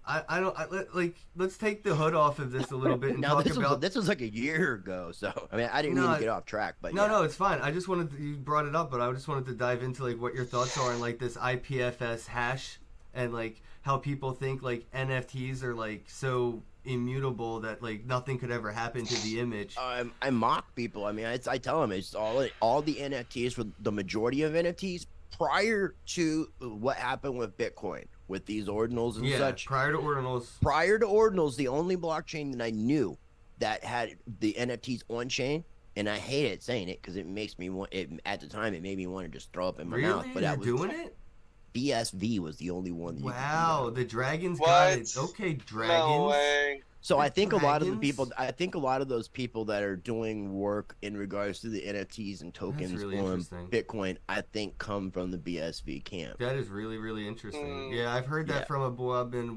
let's take the hood off of this a little bit and Now talk about. this was like a year ago, so I mean I didn't mean to get off track, but No, it's fine. I just wanted you brought it up, but I just wanted to dive into like what your thoughts are on like this IPFS hash and like how people think like NFTs are like so immutable that like nothing could ever happen to the image. I mock people. I mean, I tell them it's all the NFTs for the majority of NFTs prior to what happened with Bitcoin with these ordinals and such. Prior to ordinals. Prior to ordinals, the only blockchain that I knew that had the NFTs on chain, and I hated saying it because it makes me want. At the time, it made me want to just throw up in my mouth. But You're doing it? BSV was the only one. That Wow, the dragons What? got it. Okay, dragons. No way. So I think a lot of the Dragons? people, I think a lot of those people that are doing work in regards to the NFTs and tokens really on interesting. Bitcoin, I think come from the BSV camp. That is really, really interesting. Yeah, I've heard that Yeah. from a boy. I've been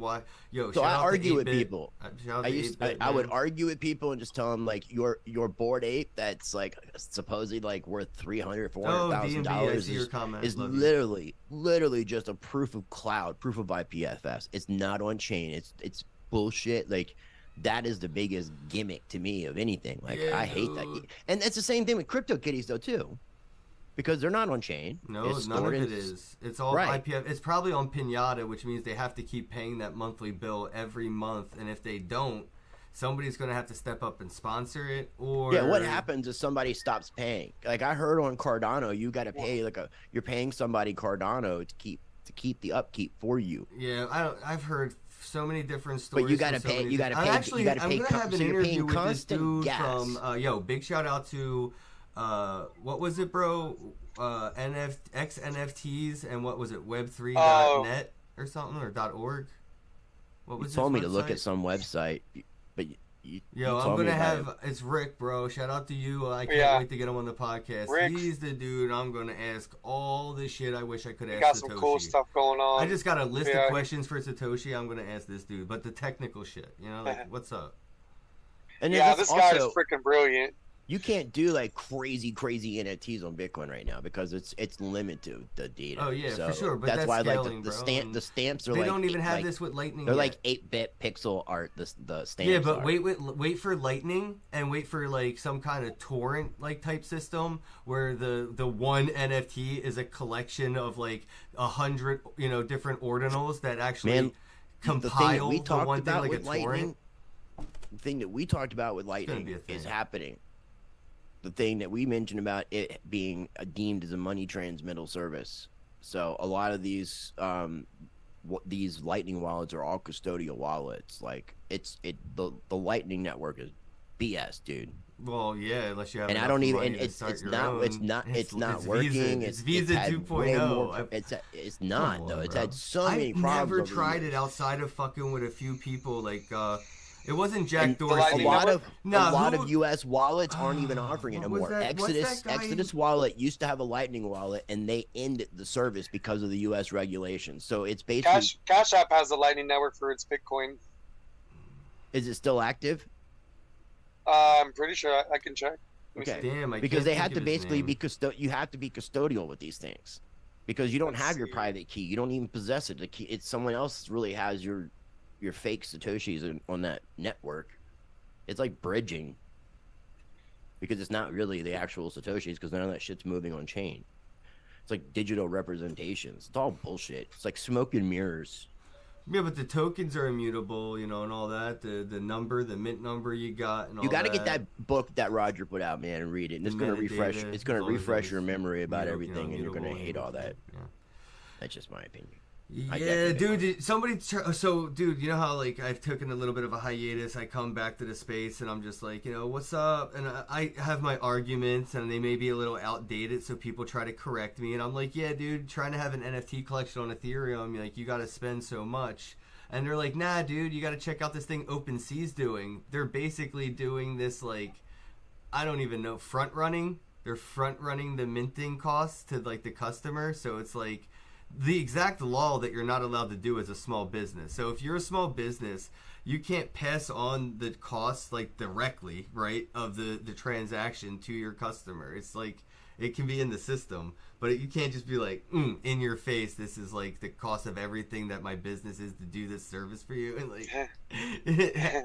yo. So Shout I out argue to with 8-Bit. people. Shout out I to used, 8-Bit, I would man. argue with people and just tell them like your Bored Ape that's like supposedly like worth $300,000, Oh, $400,000 DMB, I see your is, comment. is Love you. literally just a proof of cloud, proof of IPFS. It's not on chain. It's bullshit. Like that is the biggest gimmick to me of anything. Like Yeah, I hate that. dude. And it's the same thing with crypto kitties though too, because they're not on chain. No, It's none of stored it in- is. It's all Right. IPF. It's probably on Pinata, which means they have to keep paying that monthly bill every month. And if they don't, somebody's going to have to step up and sponsor it. Or Yeah, what happens if somebody stops paying? Like I heard on Cardano, you got to pay you're paying somebody Cardano to keep the upkeep for you. Yeah, I've heard so many different stories. But you from got to so pay. many You got to different- pay. Actually, You got to I'm pay. gonna have an So you're interview paying with this constant dude gas. from. Big shout out to. What was it, bro? XNFTs and what was it? Web3.net or something or .org. What was You told me his to look website? at some website, but you Yo, I'm told me gonna about have it's Rick, bro. Shout out to you. I can't Yeah. wait to get him on the podcast. Rick. He's the dude I'm gonna ask all the shit I wish I could You ask got Satoshi. some cool stuff going on. I just got a list Yeah. of questions for Satoshi. I'm gonna ask this dude, but the technical shit, you know, like what's up? And then Yeah, that's this guy is also, freaking brilliant. you can't do like crazy NFTs on Bitcoin right now because it's limited to the data. Oh yeah, So for sure. But that's that's why scaling, like the bro. the stamps are They like don't even have like, this with Lightning. They're yet. like 8-bit pixel art. The stamps. Yeah, but are. wait for Lightning and wait for like some kind of torrent like type system where the one NFT is a collection of like 100 different ordinals that actually Man, compile we the talked one thing about like a with Lightning. torrent. The thing that we talked about with gonna Lightning be a thing. is happening. The thing that we mentioned about it being deemed as a money transmittal service. So a lot of these Lightning wallets are all custodial wallets. Like the Lightning network is BS, dude. Well, yeah, unless you have. And I enough don't even. money And to it's start your not. own. It's not. It's not Visa. working. It's Visa had 2.0. way more- It's not Come though. on, It's bro. had so many I've problems. never over the tried years. it outside of fucking with a few people. Like, it wasn't Jack And Dorsey. a Lightning lot of Nah, a lot who- of U.S. wallets aren't even offering it What was anymore. that- what's Exodus that guy- Exodus wallet used to have a Lightning wallet, and they ended the service because of the U.S. regulations. So it's basically Cash App has the Lightning Network for its Bitcoin. is it still active? I'm pretty sure I can check. Let me Okay. see. Damn, I Because can't they think have of to his basically name. be you have to be custodial with these things because you don't Let's have your see. private key. You don't even possess it. The key, it's someone else really has your fake satoshis on that network. It's like bridging because it's not really the actual satoshis because none of that shit's moving on chain. It's like digital representations. It's all bullshit. It's like smoke and mirrors. Yeah, but the tokens are immutable, and all that. The mint number you got, and all You got to get that book that Roger put out, man, and read it. And The it's gonna refresh. metadata, It's gonna as long as refresh it's your memory about Muta- everything, and you're gonna mutable hate all that. Yeah. That's just my opinion. Yeah, definitely dude. Dude, you know how like I've taken a little bit of a hiatus. I come back to the space and I'm just like, what's up? And I have my arguments and they may be a little outdated, so people try to correct me. And I'm like, yeah, dude, trying to have an NFT collection on Ethereum, like you got to spend so much. And they're like, nah, dude, you got to check out this thing OpenSea's doing. They're basically doing this like, I don't even know, front running. They're front running the minting costs to like the customer. So it's like the exact law that you're not allowed to do as a small business. So if you're a small business, you can't pass on the costs like directly, right, of the transaction to your customer. It's like it can be in the system, but you can't just be like, in your face, this is like the cost of everything that my business is to do this service for you. And like, they're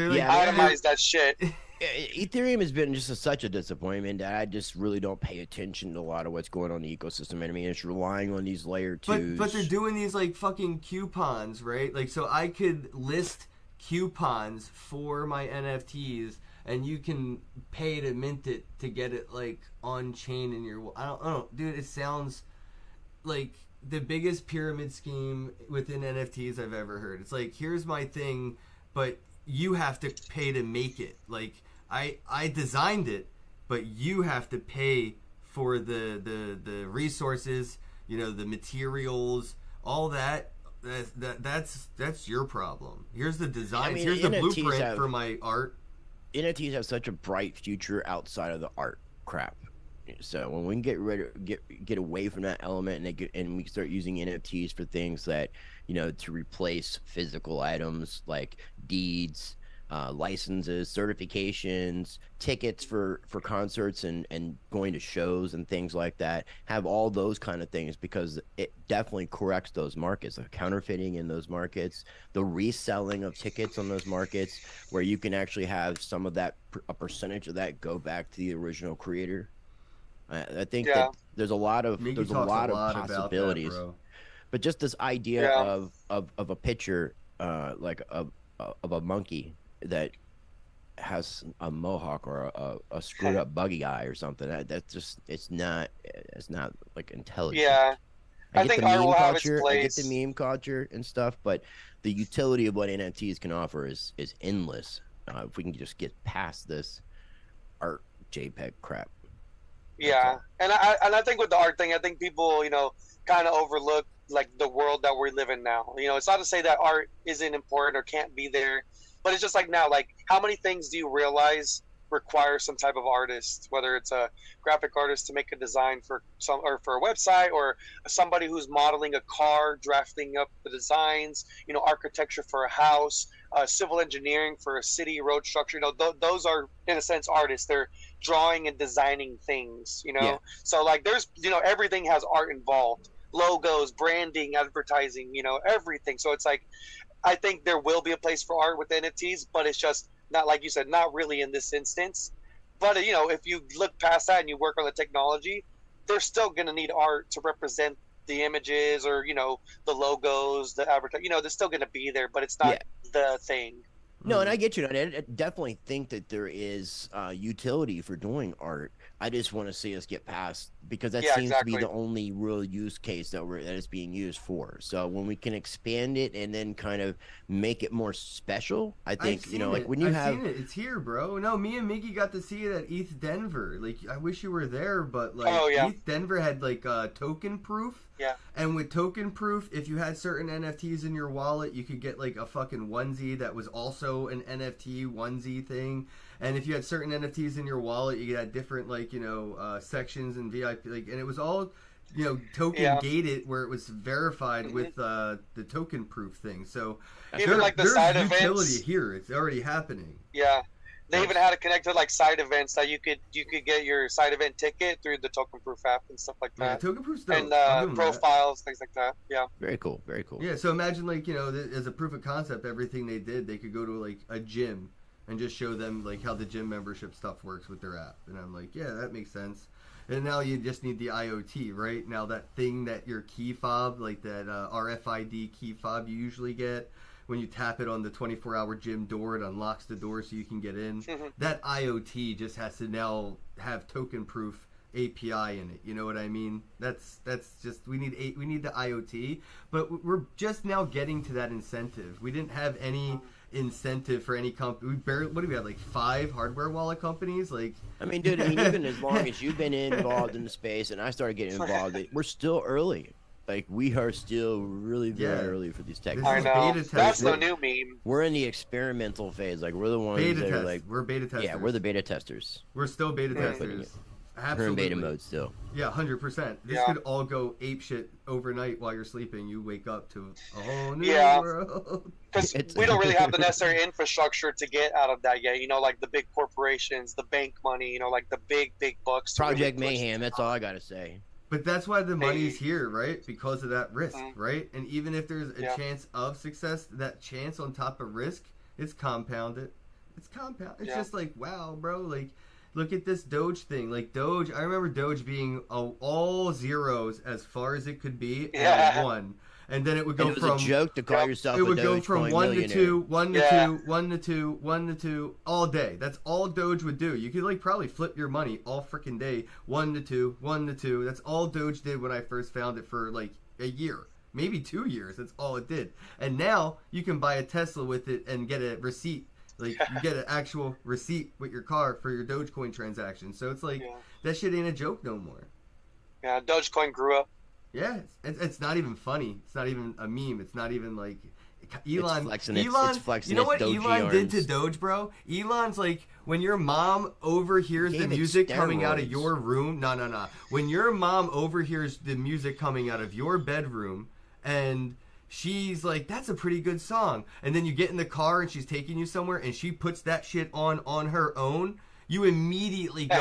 like, Yeah, Itemize that shit. Ethereum has been just such a disappointment that I just really don't pay attention to a lot of what's going on in the ecosystem. I mean, it's relying on these layer twos. But they're doing these like fucking coupons, right? Like, so I could list coupons for my NFTs, and you can pay to mint it to get it like on chain in your. I don't, dude. It sounds like the biggest pyramid scheme within NFTs I've ever heard. It's like, here's my thing, but you have to pay to make it. Like, I designed it, but you have to pay for the resources, the materials, all that That's your problem. Here's the design. I mean, Here's the NFTs blueprint for my art. NFTs have such a bright future outside of the art crap. So when we can get away from that element and we can start using NFTs for things that, to replace physical items like deeds, licenses, certifications, tickets for concerts and going to shows and things like that, have all those kind of things, because it definitely corrects those markets, the counterfeiting in those markets, the reselling of tickets on those markets, where you can actually have some of that, a percentage of that, go back to the original creator. I think that there's a lot of possibilities, but just this idea of a picture, like of a monkey that has a mohawk or a screwed up buggy eye or something, that's just it's not like intelligent. I get think the art meme will have its culture, I get place. the meme culture and stuff, but the utility of what NFTs can offer is endless. If we can just get past this art JPEG crap. Yeah, and I think with the art thing, I think people, kind of overlook like the world that we live in now. It's not to say that art isn't important or can't be there, but it's just like now, like how many things do you realize require some type of artist, whether it's a graphic artist to make a design for for a website, or somebody who's modeling a car, drafting up the designs, architecture for a house, civil engineering for a city, road structure. Those are in a sense artists. They're drawing and designing things. So like there's everything has art involved. Logos, branding, advertising, everything. So it's like I think there will be a place for art with NFTs, but it's just not, like you said, not really in this instance. But if you look past that and you work on the technology, they're still going to need art to represent the images, or the logos, the advertising. They're still going to be there, but it's not the thing. No, and I get you. And I definitely think that there is utility for doing art. I just want to see us get past, because that seems to be the only real use case that it's being used for. So when we can expand it and then kind of make it more special, I think like when you I've seen it. It's here, bro. No, me and Miggy got to see it at ETH Denver. Like, I wish you were there, but like ETH Denver had like token proof. Yeah. And with token proof, if you had certain NFTs in your wallet, you could get like a fucking onesie that was also an NFT onesie thing. And if you had certain NFTs in your wallet, you had different like sections and VIP, like, and it was all token gated, where it was verified with the token proof thing. So even like the side events, there's utility here. It's already happening. Yeah. They even had it connected like side events that you could get your side event ticket through the token proof app and stuff like that. Yeah, token proof's dope. And profiles, things like that. Yeah. Very cool. Very cool. Yeah. So imagine like as a proof of concept, everything they did, they could go to like a gym and just show them like how the gym membership stuff works with their app. And I'm like, yeah, that makes sense. And now you just need the IoT, right? Now that thing that your key fob, like that RFID key fob you usually get, when you tap it on the 24-hour gym door, it unlocks the door so you can get in. Mm-hmm. That IoT just has to now have token proof API in it. You know what I mean? That's just we need the IoT, but we're just now getting to that incentive. We didn't have any incentive for any company. What do we have, like 5 hardware wallet companies? Like, I mean, dude, even as long as you've been involved in the space and I started getting involved, we're still early. Like, we are still really very early for these tech. I know. That's the new meme. We're in the experimental phase. Like, we're the ones that are like, we're beta testers. Yeah, we're the beta testers. We're still beta testers. Absolutely. We're in beta mode still. Yeah, 100%. This could all go apeshit overnight while you're sleeping. You wake up to a whole new world. Because we don't really have the necessary infrastructure to get out of that yet. Like the big corporations, the bank money, like the big bucks. Project Mayhem, that's all I got to say. But that's why the money's here, right? Because of that risk, right? And even if there's a chance of success, that chance on top of risk, it's compounded. It's just like, wow, bro, like, look at this Doge thing. Like, Doge, I remember Doge being all zeros as far as it could be, and 1. And then it would go from... a joke to call yourself it would a go from 1 to 2, 1 to 2, 1 to 2, 1 to 2, all day. That's all Doge would do. You could, like, probably flip your money all freaking day. 1 to 2, 1 to 2. That's all Doge did when I first found it for, like, a year. Maybe 2 years. That's all it did. And now, you can buy a Tesla with it and get a receipt. Like, you get an actual receipt with your car for your Dogecoin transaction. So it's like, that shit ain't a joke no more. Yeah, Dogecoin grew up. Yeah, it's not even funny. It's not even a meme. It's not even like Elon. It's flexing you know what its Elon Doge did to arms. Doge, bro? Elon's like when your mom overhears the Gave it music coming out of steroids. your room. No. When your mom overhears the music coming out of your bedroom, and she's like, "That's a pretty good song," and then you get in the car and she's taking you somewhere, and she puts that shit on her own. You immediately go,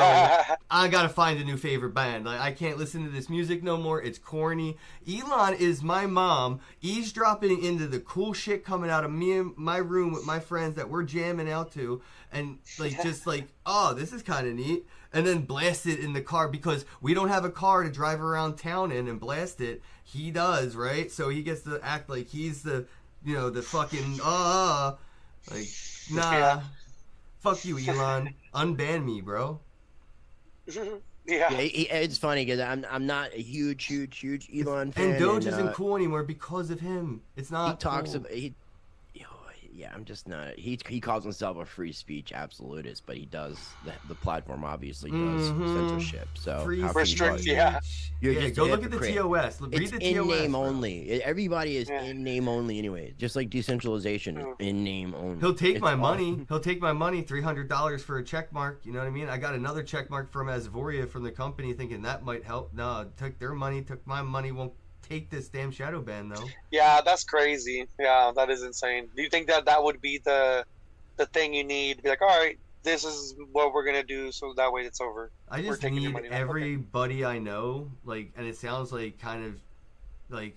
I gotta find a new favorite band. Like, I can't listen to this music no more. It's corny. Elon is my mom eavesdropping into the cool shit coming out of me and my room with my friends that we're jamming out to, and like just like, oh, this is kind of neat, and then blast it in the car because we don't have a car to drive around town in and blast it. He does, right? So he gets to act like he's the, the fucking like, nah. Yeah. Fuck you, Elon. Unban me, bro. Yeah. It's funny because I'm not a huge Elon fan. And Doge isn't cool anymore because of him. It's not. He talks cool. about yeah, I'm just not. He calls himself a free speech absolutist, but he does the platform obviously does censorship. So Free how can you restrict, call- yeah. You're Yeah, just go a look at the hypocrite. TOS. Read It's the in TOS. name bro. only. Everybody is Yeah. in name only anyway. Just like decentralization is in name only. He'll take It's my all- money. He'll take my money. $300 for a check mark. You know what I mean? I got another check mark from Asvoria from the company, thinking that might help. No, took their money. Took my money. Won't take this damn shadow ban though. Yeah, that's crazy. Yeah, that is insane. Do you think that would be the thing you need to be like, all right, this is what we're gonna do, so that way it's over? I We're just taking your need money back. everybody I know, like, and it sounds like kind of like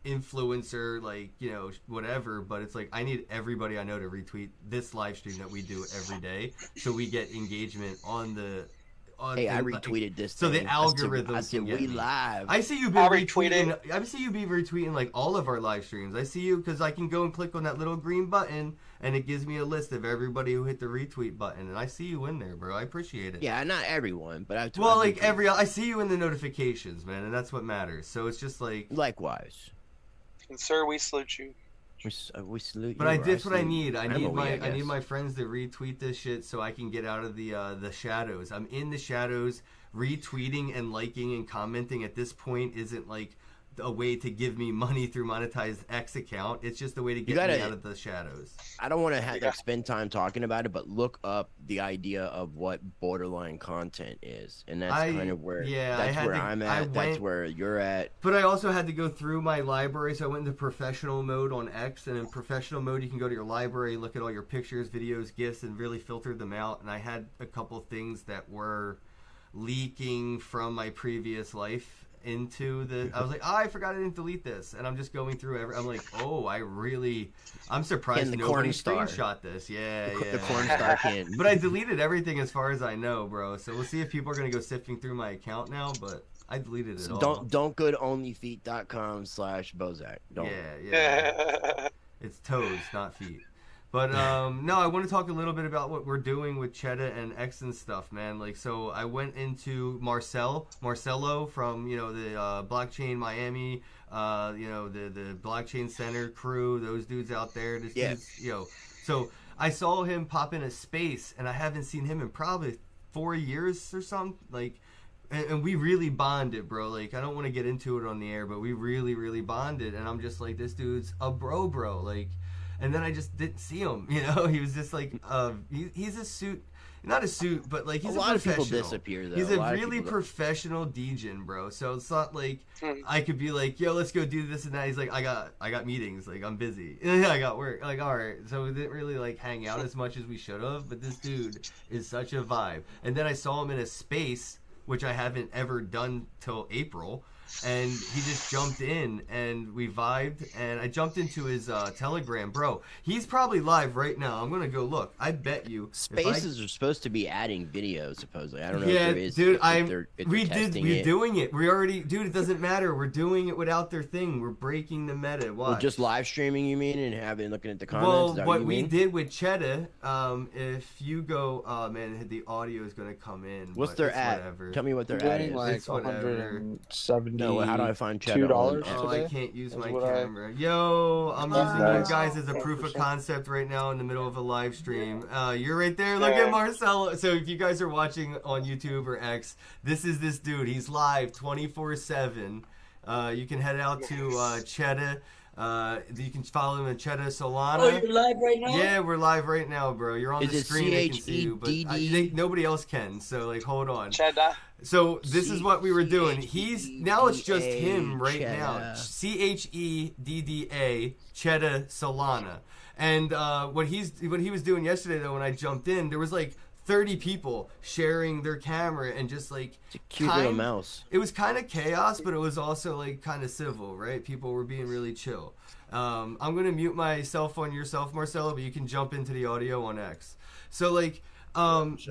influencer, like, whatever, but it's like I need everybody I know to retweet this live stream that we do every day, so we get engagement on the. Hey, I retweeted this. So the thing. algorithms I said can get we me. live. I see you been I'll retweet retweeting. I see you be retweeting like all of our live streams. I see you because I can go and click on that little green button, and it gives me a list of everybody who hit the retweet button, and I see you in there, bro. I appreciate it. Yeah, not everyone, but Well, I like I see you in the notifications, man, and that's what matters. So it's just like. likewise. And sir, we salute you. We salute But you. I that's what I salute need. you. I I'm need a we, my I I need guess. my friends to retweet this shit so I can get out of the shadows. I'm in the shadows. Retweeting and liking and commenting at this point isn't like a way to give me money through monetized X account. It's just a way to get me out of the shadows. I don't want to like spend time talking about it, but look up the idea of what borderline content is, and that's kind of where I'm at. That's where you're at. But I also had to go through my library, so I went into professional mode on X, and in professional mode you can go to your library, look at all your pictures, videos, GIFs, and really filter them out. And I had a couple things that were leaking from my previous life into the. I was like, I forgot I didn't delete this, and I'm just going through I'm like, I'm surprised the nobody cornstar. screenshot this. Yeah, The cornstar can. But I deleted everything as far as I know, bro. So we'll see if people are gonna go sifting through my account now. But I deleted it all. Don't go to onlyfeet.com/Bosak. Don't. Yeah. It's toes, not feet. But no, I want to talk a little bit about what we're doing with Cheddar and X and stuff, man. Like, so I went into Marcelo from the Blockchain Miami, the Blockchain Center crew, those dudes out there. So I saw him pop in a space, and I haven't seen him in probably 4 years or something. Like, and we really bonded, bro. Like, I don't want to get into it on the air, but we really, really bonded. And I'm just like, this dude's a bro. Like. And then I just didn't see him, He was just like, he's a suit, not a suit, but like he's a lot of people professional. disappear though. He's a really professional DJ, bro. So it's not like I could be like, yo, let's go do this and that. He's like, I got meetings, like I'm busy. I got work. Like, all right. So we didn't really like hang out as much as we should have. But this dude is such a vibe. And then I saw him in a space, which I haven't ever done till April. And he just jumped in, and we vibed, and I jumped into his Telegram. Bro, he's probably live right now. I'm going to go look. I bet you. Spaces are supposed to be adding videos, supposedly. I don't know Yeah, if there is. dude, We're doing it. We already, dude, it doesn't matter. We're doing it without their thing. We're breaking the meta. Watch. Well, just live streaming, you mean, and looking at the comments? Is that What you we mean? did with Cheddar, if you go, oh man, the audio is going to come in. What's but their it's ad? whatever. Tell me what their I'm ad getting is. like It's whatever. $170 No, how do I find Cheddar? $2 Oh, today? I can't use Is my what I- camera. Yo, I'm using Nice. you guys as a proof of concept right now in the middle of a live stream. You're right there. Look at Marcelo. So if you guys are watching on YouTube or X, this is this dude. He's live 24/7. You can head out to Cheddar. You can follow him at Cheddar Solana. Oh, you're live right now? Yeah, we're live right now, bro. You're on Is the it screen. They can see you, but CHEDD? nobody else can. So like, hold on. Cheddar. So this is what we were doing. He's now it's just him right Cheddar. now. CHEDDA Cheddar Solana. And what he was doing yesterday though, when I jumped in, there was like 30 people sharing their camera and just like It's a cute little mouse. It was kind of chaos, but it was also like kind of civil, right? People were being really chill. I'm gonna mute myself on yourself, Marcelo, but you can jump into the audio on X. So like,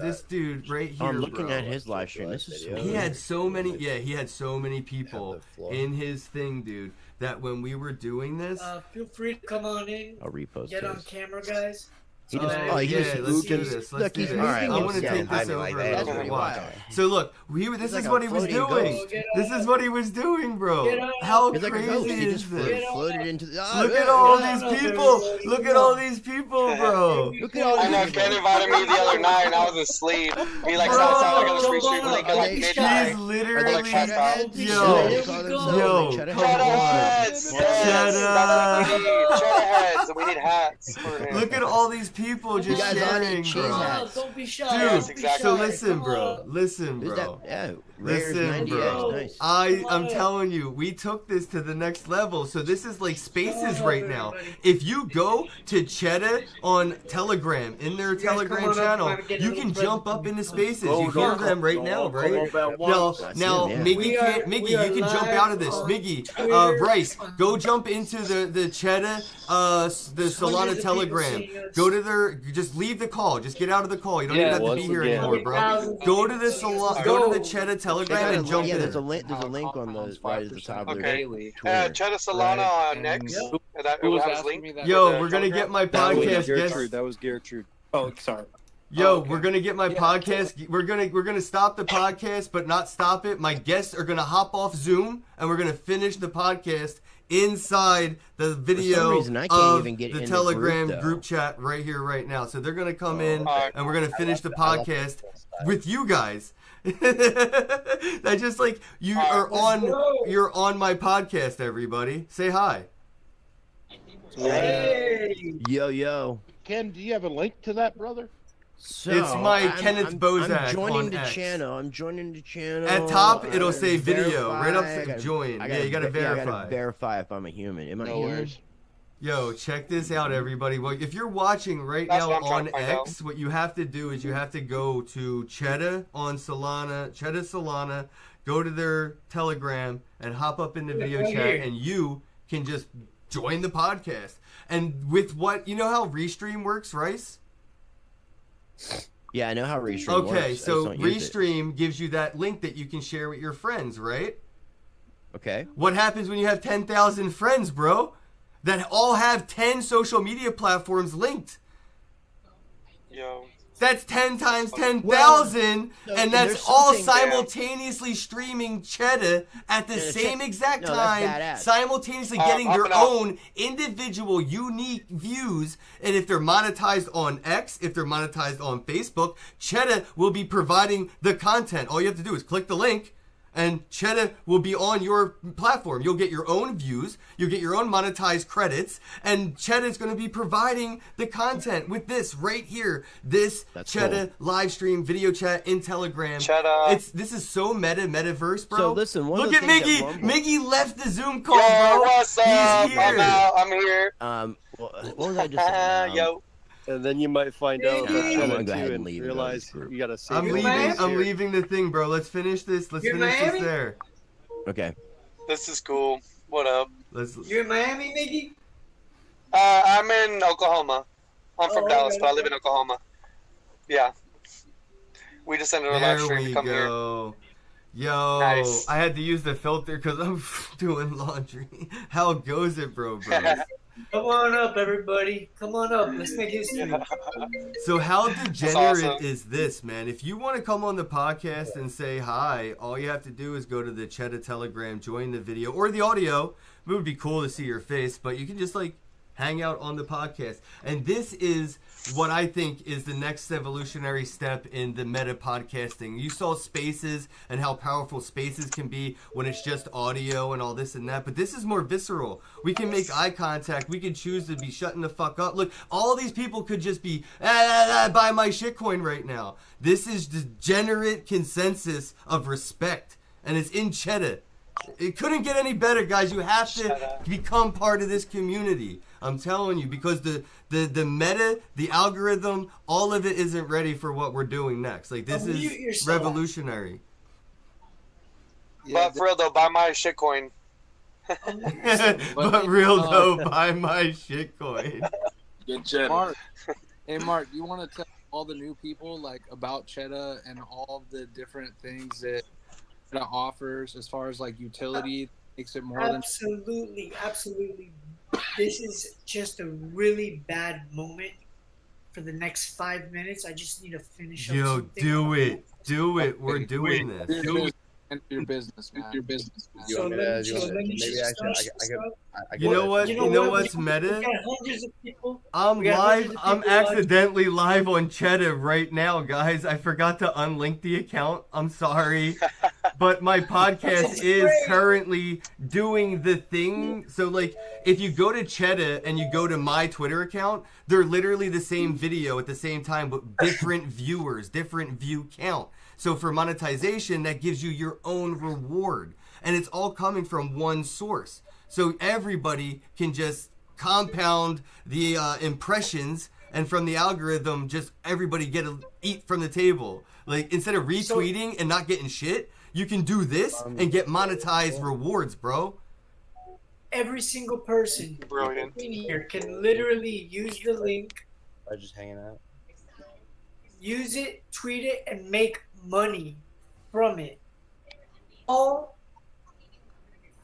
this dude right here, I'm looking bro, at his live stream. This is so he had so many, he had so many people the floor. in his thing, dude, that when we were doing this, Feel free to come on in. I'll repost Get on this. camera, guys. He just, Oh, oh, he yeah, just let's do moved this. him. Let's Look, do he's this. moving I'm gonna himself. take this I mean, over like, a that's little pretty bit. Watch. wild. So look, this He's is like what a he was floating doing. ghost. This is what he was doing, Get bro. on. How He's like a ghost. crazy He is just this? floated into the. Look at all yeah. these people. Look at all these people, bro. Look at all I know these Ken people. invited me the other night and I was asleep. He like Bro, started sounding like on the street street link at like he's midnight. He's literally, Like, shut up. yo, Yo, come Cheddar on. heads! Yes, Cheddar. that's what we need. Cheddar heads, and we need hats for him. Look at all these people just You guys on it, sharing, cheese bro. hats. Don't be shy. Dude, Yes, Don't be exactly. so shy. listen, Come bro. on. Listen, Who's that? bro. Yeah, Rare's Listen, 90 bro. Nice. I'm telling you, we took this to the next level. So this is like spaces right now. If you go to Cheddar on Telegram, in their guys come Telegram on up, channel, trying to get a you little can present jump from up me. into spaces. Oh, You hear no. them right now, Come right? up at Now, once. That's now, him, yeah. Miggy We are- can't. Miggy, we you are can jump live out of this. on Miggy, Twitter. Bryce, go jump into the Cheddar, the Solana Hundreds of Telegram. people seeing us. Go to their. Just leave the call. Just get out of the call. You don't Yeah, even have to once be here again. anymore, bro. Go to the Go to the Cheddar Telegram and jump Yeah, in. there's a link. There's a link on the right at the top of Okay. the Twitter. Cheddar Solana on next. That Who was have his asking link. me that? Yo, the we're gonna get my That was podcast Gertrude. guest. That was Gertrude. Oh, sorry. Yo, okay. we're gonna get my podcast. We're gonna stop the podcast, but not stop it. My guests are gonna hop off Zoom, and we're gonna finish the podcast inside the video reason, I can't of even get the in the Telegram group, though. group chat right here, right now. So they're gonna come in, Alright. and we're gonna finish the podcast with you guys. That's just like you are on. You're on my podcast. Everybody, say hi. Hey. Yo, yo. Ken, do you have a link to that, brother? So, It's my Kenneth Bosak I'm joining on the X. channel. I'm joining the channel. At top, I it'll gotta say video. Right up verify. to I gotta- join. I Yeah, you gotta I verify. gotta verify if I'm a human. Am I No human? worries. Yo, check this out, everybody. Well, if you're watching right That's now what I'm trying on to find X, what you have to do is you have to go to Cheddar on Solana, Cheddar Solana, go to their Telegram, and hop up in the video chat, and you can just join the podcast. And with what, you know how Restream works, Rice? Yeah, I know how Restream works. I Okay, just so don't use it. Restream gives you that link that you can share with your friends, right? Okay. What happens when you have 10,000 friends, bro? That all have 10 social media platforms linked. Yo. That's 10 times 10,000, no, and there's that's all something- simultaneously streaming Cheddar at the Yeah, same exact no, that's time, badass. simultaneously getting up their and out. own individual, unique views. And if they're monetized on X, if they're monetized on Facebook, Cheddar will be providing the content. All you have to do is click the link, and Cheddar will be on your platform. You'll get your own views, you'll get your own monetized credits, and Cheddar's going to be providing the content with this right here. This That's Cheddar live stream video chat in Telegram. Cheddar. This is so metaverse, bro. So listen, one of look the at things Miggy. that Rumble- Miggy left the Zoom call, Yo, bro. what's up? He's here. I'm out. I'm here. What was I just saying? Yo. And then you might find out I'm that gonna Cheddar go ahead too and and leave it on realize this group. you gotta save I'm your leaving. life I'm here. leaving the thing, bro. Let's finish this. Let's You're finish Miami? this there. Okay. This is cool. What up? Let's. You're in Miami, Mickey? I'm in Oklahoma. I'm from Oh, Dallas, okay. but I live in Oklahoma. Yeah. We just ended our live There stream we to come here. go. Yo, Nice. I had to use the filter because I'm doing laundry. How goes it, bro? Come on up, everybody. Come on up. Let's make history. So how degenerate awesome. is this, man? If you want to come on the podcast and say hi, all you have to do is go to the Cheddar Telegram, join the video or the audio. It would be cool to see your face, but you can just like hang out on the podcast. And this is what I think is the next evolutionary step in the meta podcasting. You saw Spaces and how powerful Spaces can be when it's just audio and all this and that, but this is more visceral. We can make eye contact. We can choose to be shutting the fuck up. Look, all these people could just be buy my shitcoin right now. This is degenerate consensus of respect, and it's in Cheddar. It couldn't get any better, guys. You have to become part of this community. I'm telling you, because the meta, the algorithm, all of it isn't ready for what we're doing next. Like, this is revolutionary. But for real though, buy my shitcoin. But real though, buy my shitcoin. Good Cheddar. Mark, hey Mark, you want to tell all the new people like about Cheddar and all of the different things that Cheddar offers as far as like utility makes it more than Absolutely. This is just a really bad moment for the next 5 minutes. I just need to finish up Yo, something. do it. We're doing this. your business, man. Your business, man. You So want me let to? me- so let me Maybe just actually, start. You know what? You know what's We meta? got hundreds of people. I'm We got live. hundreds of I'm people watching. accidentally live on Cheddar right now, guys. I forgot to unlink the account. I'm sorry. But my podcast is currently doing the thing. So, like, if you go to Cheddar and you go to my Twitter account, they're literally the same video at the same time, but different viewers, different view count. So for monetization, that gives you your own reward. And it's all coming from one source. So everybody can just compound the impressions, and from the algorithm, just everybody eat from the table. Like, instead of retweeting and not getting shit, you can do this and get monetized rewards, bro. Every single person Brilliant. in here can literally use the link, I'm just hanging out. use it, tweet it, and make money from it. All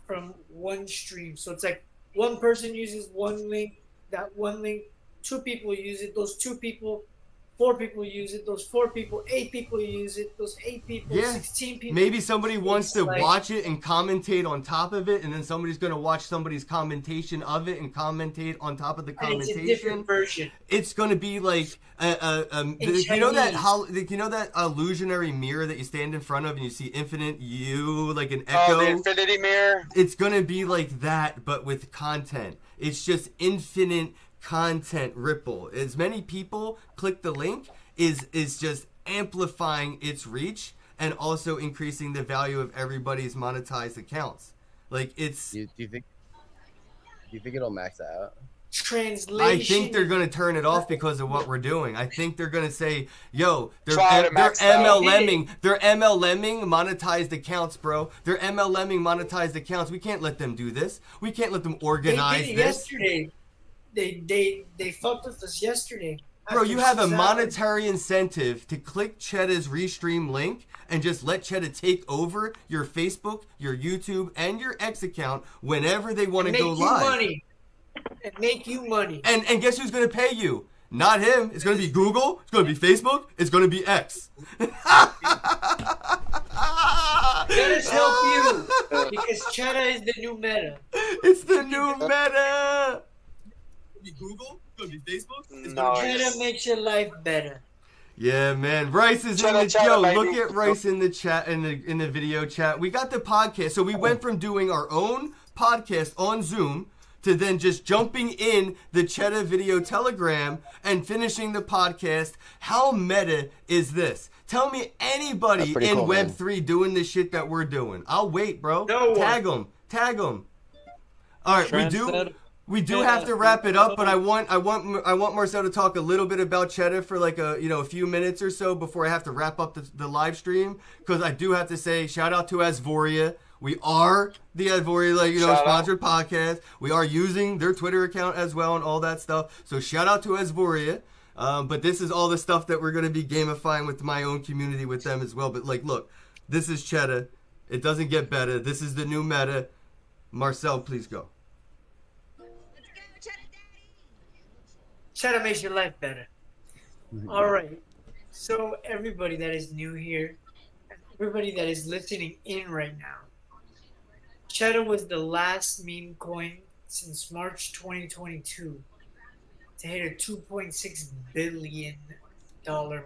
from one stream. So it's like one person uses one link, that one link, 2 people use it, those 2 people, 4 people use it, those 4 people, 8 people use it, those 8 people, Yeah. 16 people. Maybe somebody wants to like- watch it and commentate on top of it, and then somebody's going to watch somebody's commentation of it and commentate on top of the And it's a commentation. different version. It's going to be like you know that illusionary mirror that you stand in front of and you see infinite you, like an echo. Oh, the infinity mirror. It's going to be like that, but with content. It's just infinite content ripple. As many people click the link is just amplifying its reach and also increasing the value of everybody's monetized accounts. Like, it's... Do you think it'll max out? Translation. I think they're going to turn it off because of what we're doing. I think they're going to say, yo, they're Try to max out. MLMing. They're MLMing monetized accounts, bro. They're MLMing monetized accounts. We can't let them do this. We can't let them organize They did it this. yesterday. They fucked with us yesterday. Bro, After you have a 6 hours. monetary incentive to click Chedda's Restream link and just let Chedda take over your Facebook, your YouTube, and your X account whenever they want to Make go you live. money. And make you money. And guess who's going to pay you? Not him. It's going to be Google. It's going to be Facebook. It's going to be X. Let us help you because Cheddar is the new meta. It's the new meta. Google. It's going to be Facebook. Nice. Cheddar makes your life better. Yeah, man. Rice is in Cheddar, the cheddar, yo. baby. Look at Rice in the chat in the video chat. We got the podcast, so we went from doing our own podcast on Zoom to then just jumping in the Cheddar video telegram and finishing the podcast. How meta is this? Tell me anybody That's pretty in cool, man. Web3 doing the shit that we're doing. I'll wait, bro. No one. Tag them. All right, we do have to wrap it up, but I want Marcel to talk a little bit about Cheddar for like a few minutes or so before I have to wrap up the live stream, because I do have to say shout out to Asvoria. We are the Asvoria sponsored podcast. We are using their Twitter account as well and all that stuff. So shout out to Asvoria. But this is all the stuff that we're going to be gamifying with my own community with them as well. But like, look, this is Cheddar. It doesn't get better. This is the new meta. Marcel, please go. Cheddar Cheddar makes your life better. All right. So everybody that is new here, and everybody that is listening in right now, Cheddar was the last meme coin since March 2022 to hit a $2.6 billion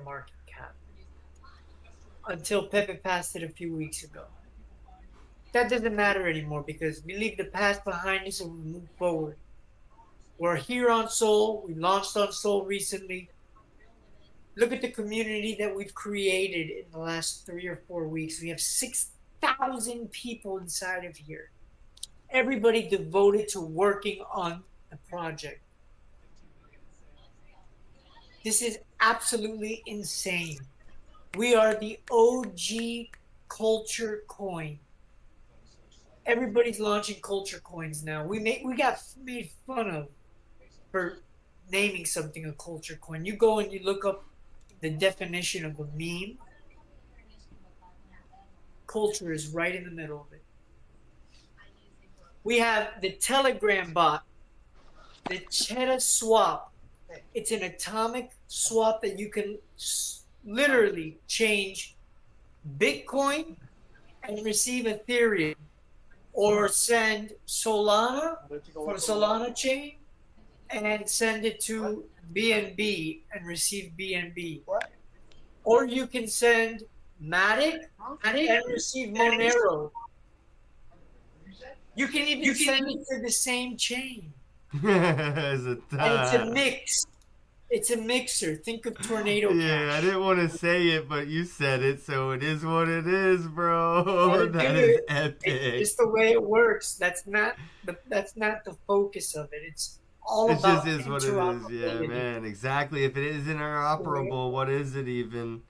market cap until Pepe passed it a few weeks ago. That doesn't matter anymore because we leave the past behind us and we move forward. We're here on Soul. We launched on Soul recently. Look at the community that we've created in the last 3 or 4 weeks. We have 6,000 people inside of here. Everybody devoted to working on the project. This is absolutely insane. We are the OG culture coin. Everybody's launching culture coins now. We got made fun of for naming something a culture coin. You go and you look up the definition of a meme. Culture is right in the middle of it. We have the Telegram bot, the Cheddar swap. It's an atomic swap that you can literally change Bitcoin and receive Ethereum, or send Solana from Solana chain and send it to BNB and receive BNB. Or you can send Matic and receive Monero. You can even send it to the same chain. As a And it's a mix. It's a mixer. Think of Tornado Yeah, Cash. I didn't want to say it, but you said it, so it is what it is, bro. That is epic. It's just the way it works. That's not the focus of it. It's all It about just is what it is. Yeah, man. Exactly. If it is interoperable, what is it even?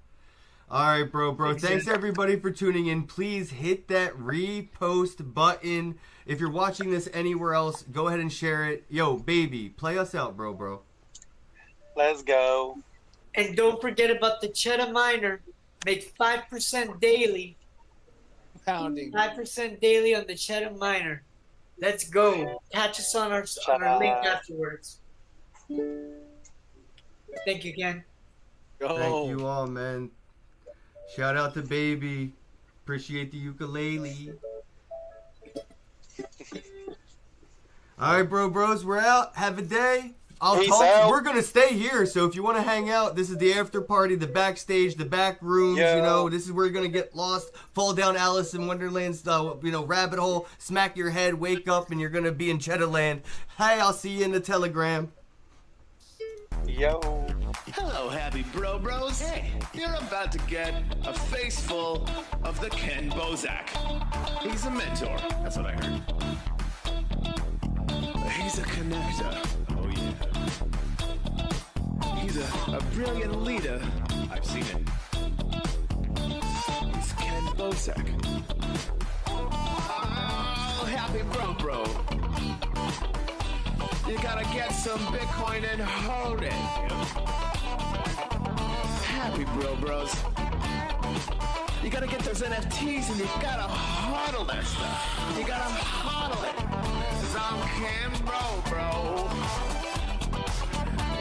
All right, bro. Thanks everybody for tuning in. Please hit that repost button. If you're watching this anywhere else, go ahead and share it. Yo, baby, play us out, bro. Let's go. And don't forget about the Cheddar Miner. Make 5% daily. Pounding. 5% daily on the Cheddar Miner. Let's go. Catch us on our link afterwards. Thank you, Ken. Go. Thank you all, man. Shout out to baby. Appreciate the ukulele. All right, bros. We're out. Have a day. Peace out. We're gonna stay here, so if you want to hang out, this is the after party, the backstage, the back rooms. Yo. You know, this is where you're gonna get lost, fall down Alice in Wonderland's, rabbit hole, smack your head, wake up, and you're gonna be in Cheddarland. Hey, I'll see you in the Telegram. Yo. Hello, happy bros. Hey, you're about to get a face full of the Kenn Bosak. He's a mentor. That's what I heard. He's a connector. Oh, yeah. He's a brilliant leader. I've seen it. He's Kenn Bosak. Oh, happy bro. You gotta get some Bitcoin and hold it. Happy bros. You gotta get those NFTs and you gotta hodl that stuff. You gotta hodl it. 'Cause I'm Kenn bro.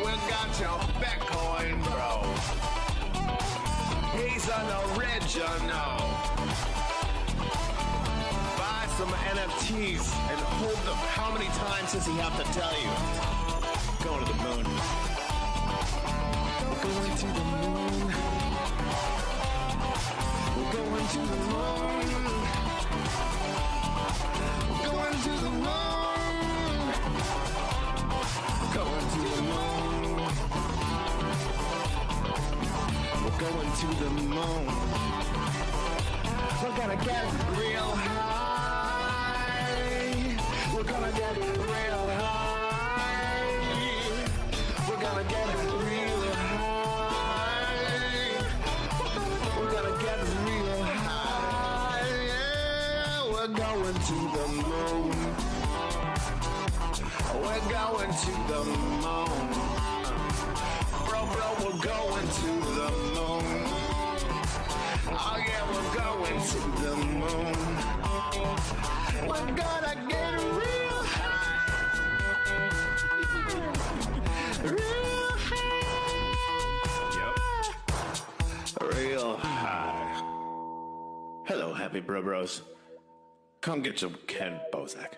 We got your Bitcoin, bro. He's an original. Buy some NFTs and hold them. How many times does he have to tell you? Going to the moon. Going to the moon. We're going to the moon. We're going to the moon. Going to the moon. We're going to the moon. We're gonna get real high. We're gonna get real high. We're gonna get real high. We're gonna get real high. Yeah, we're going to the moon. We're going to the moon. Bro, we're going to the moon. Oh yeah, we're going to the moon. We're gonna get real high. Real happy, bros. Come get some Kenn Bosak.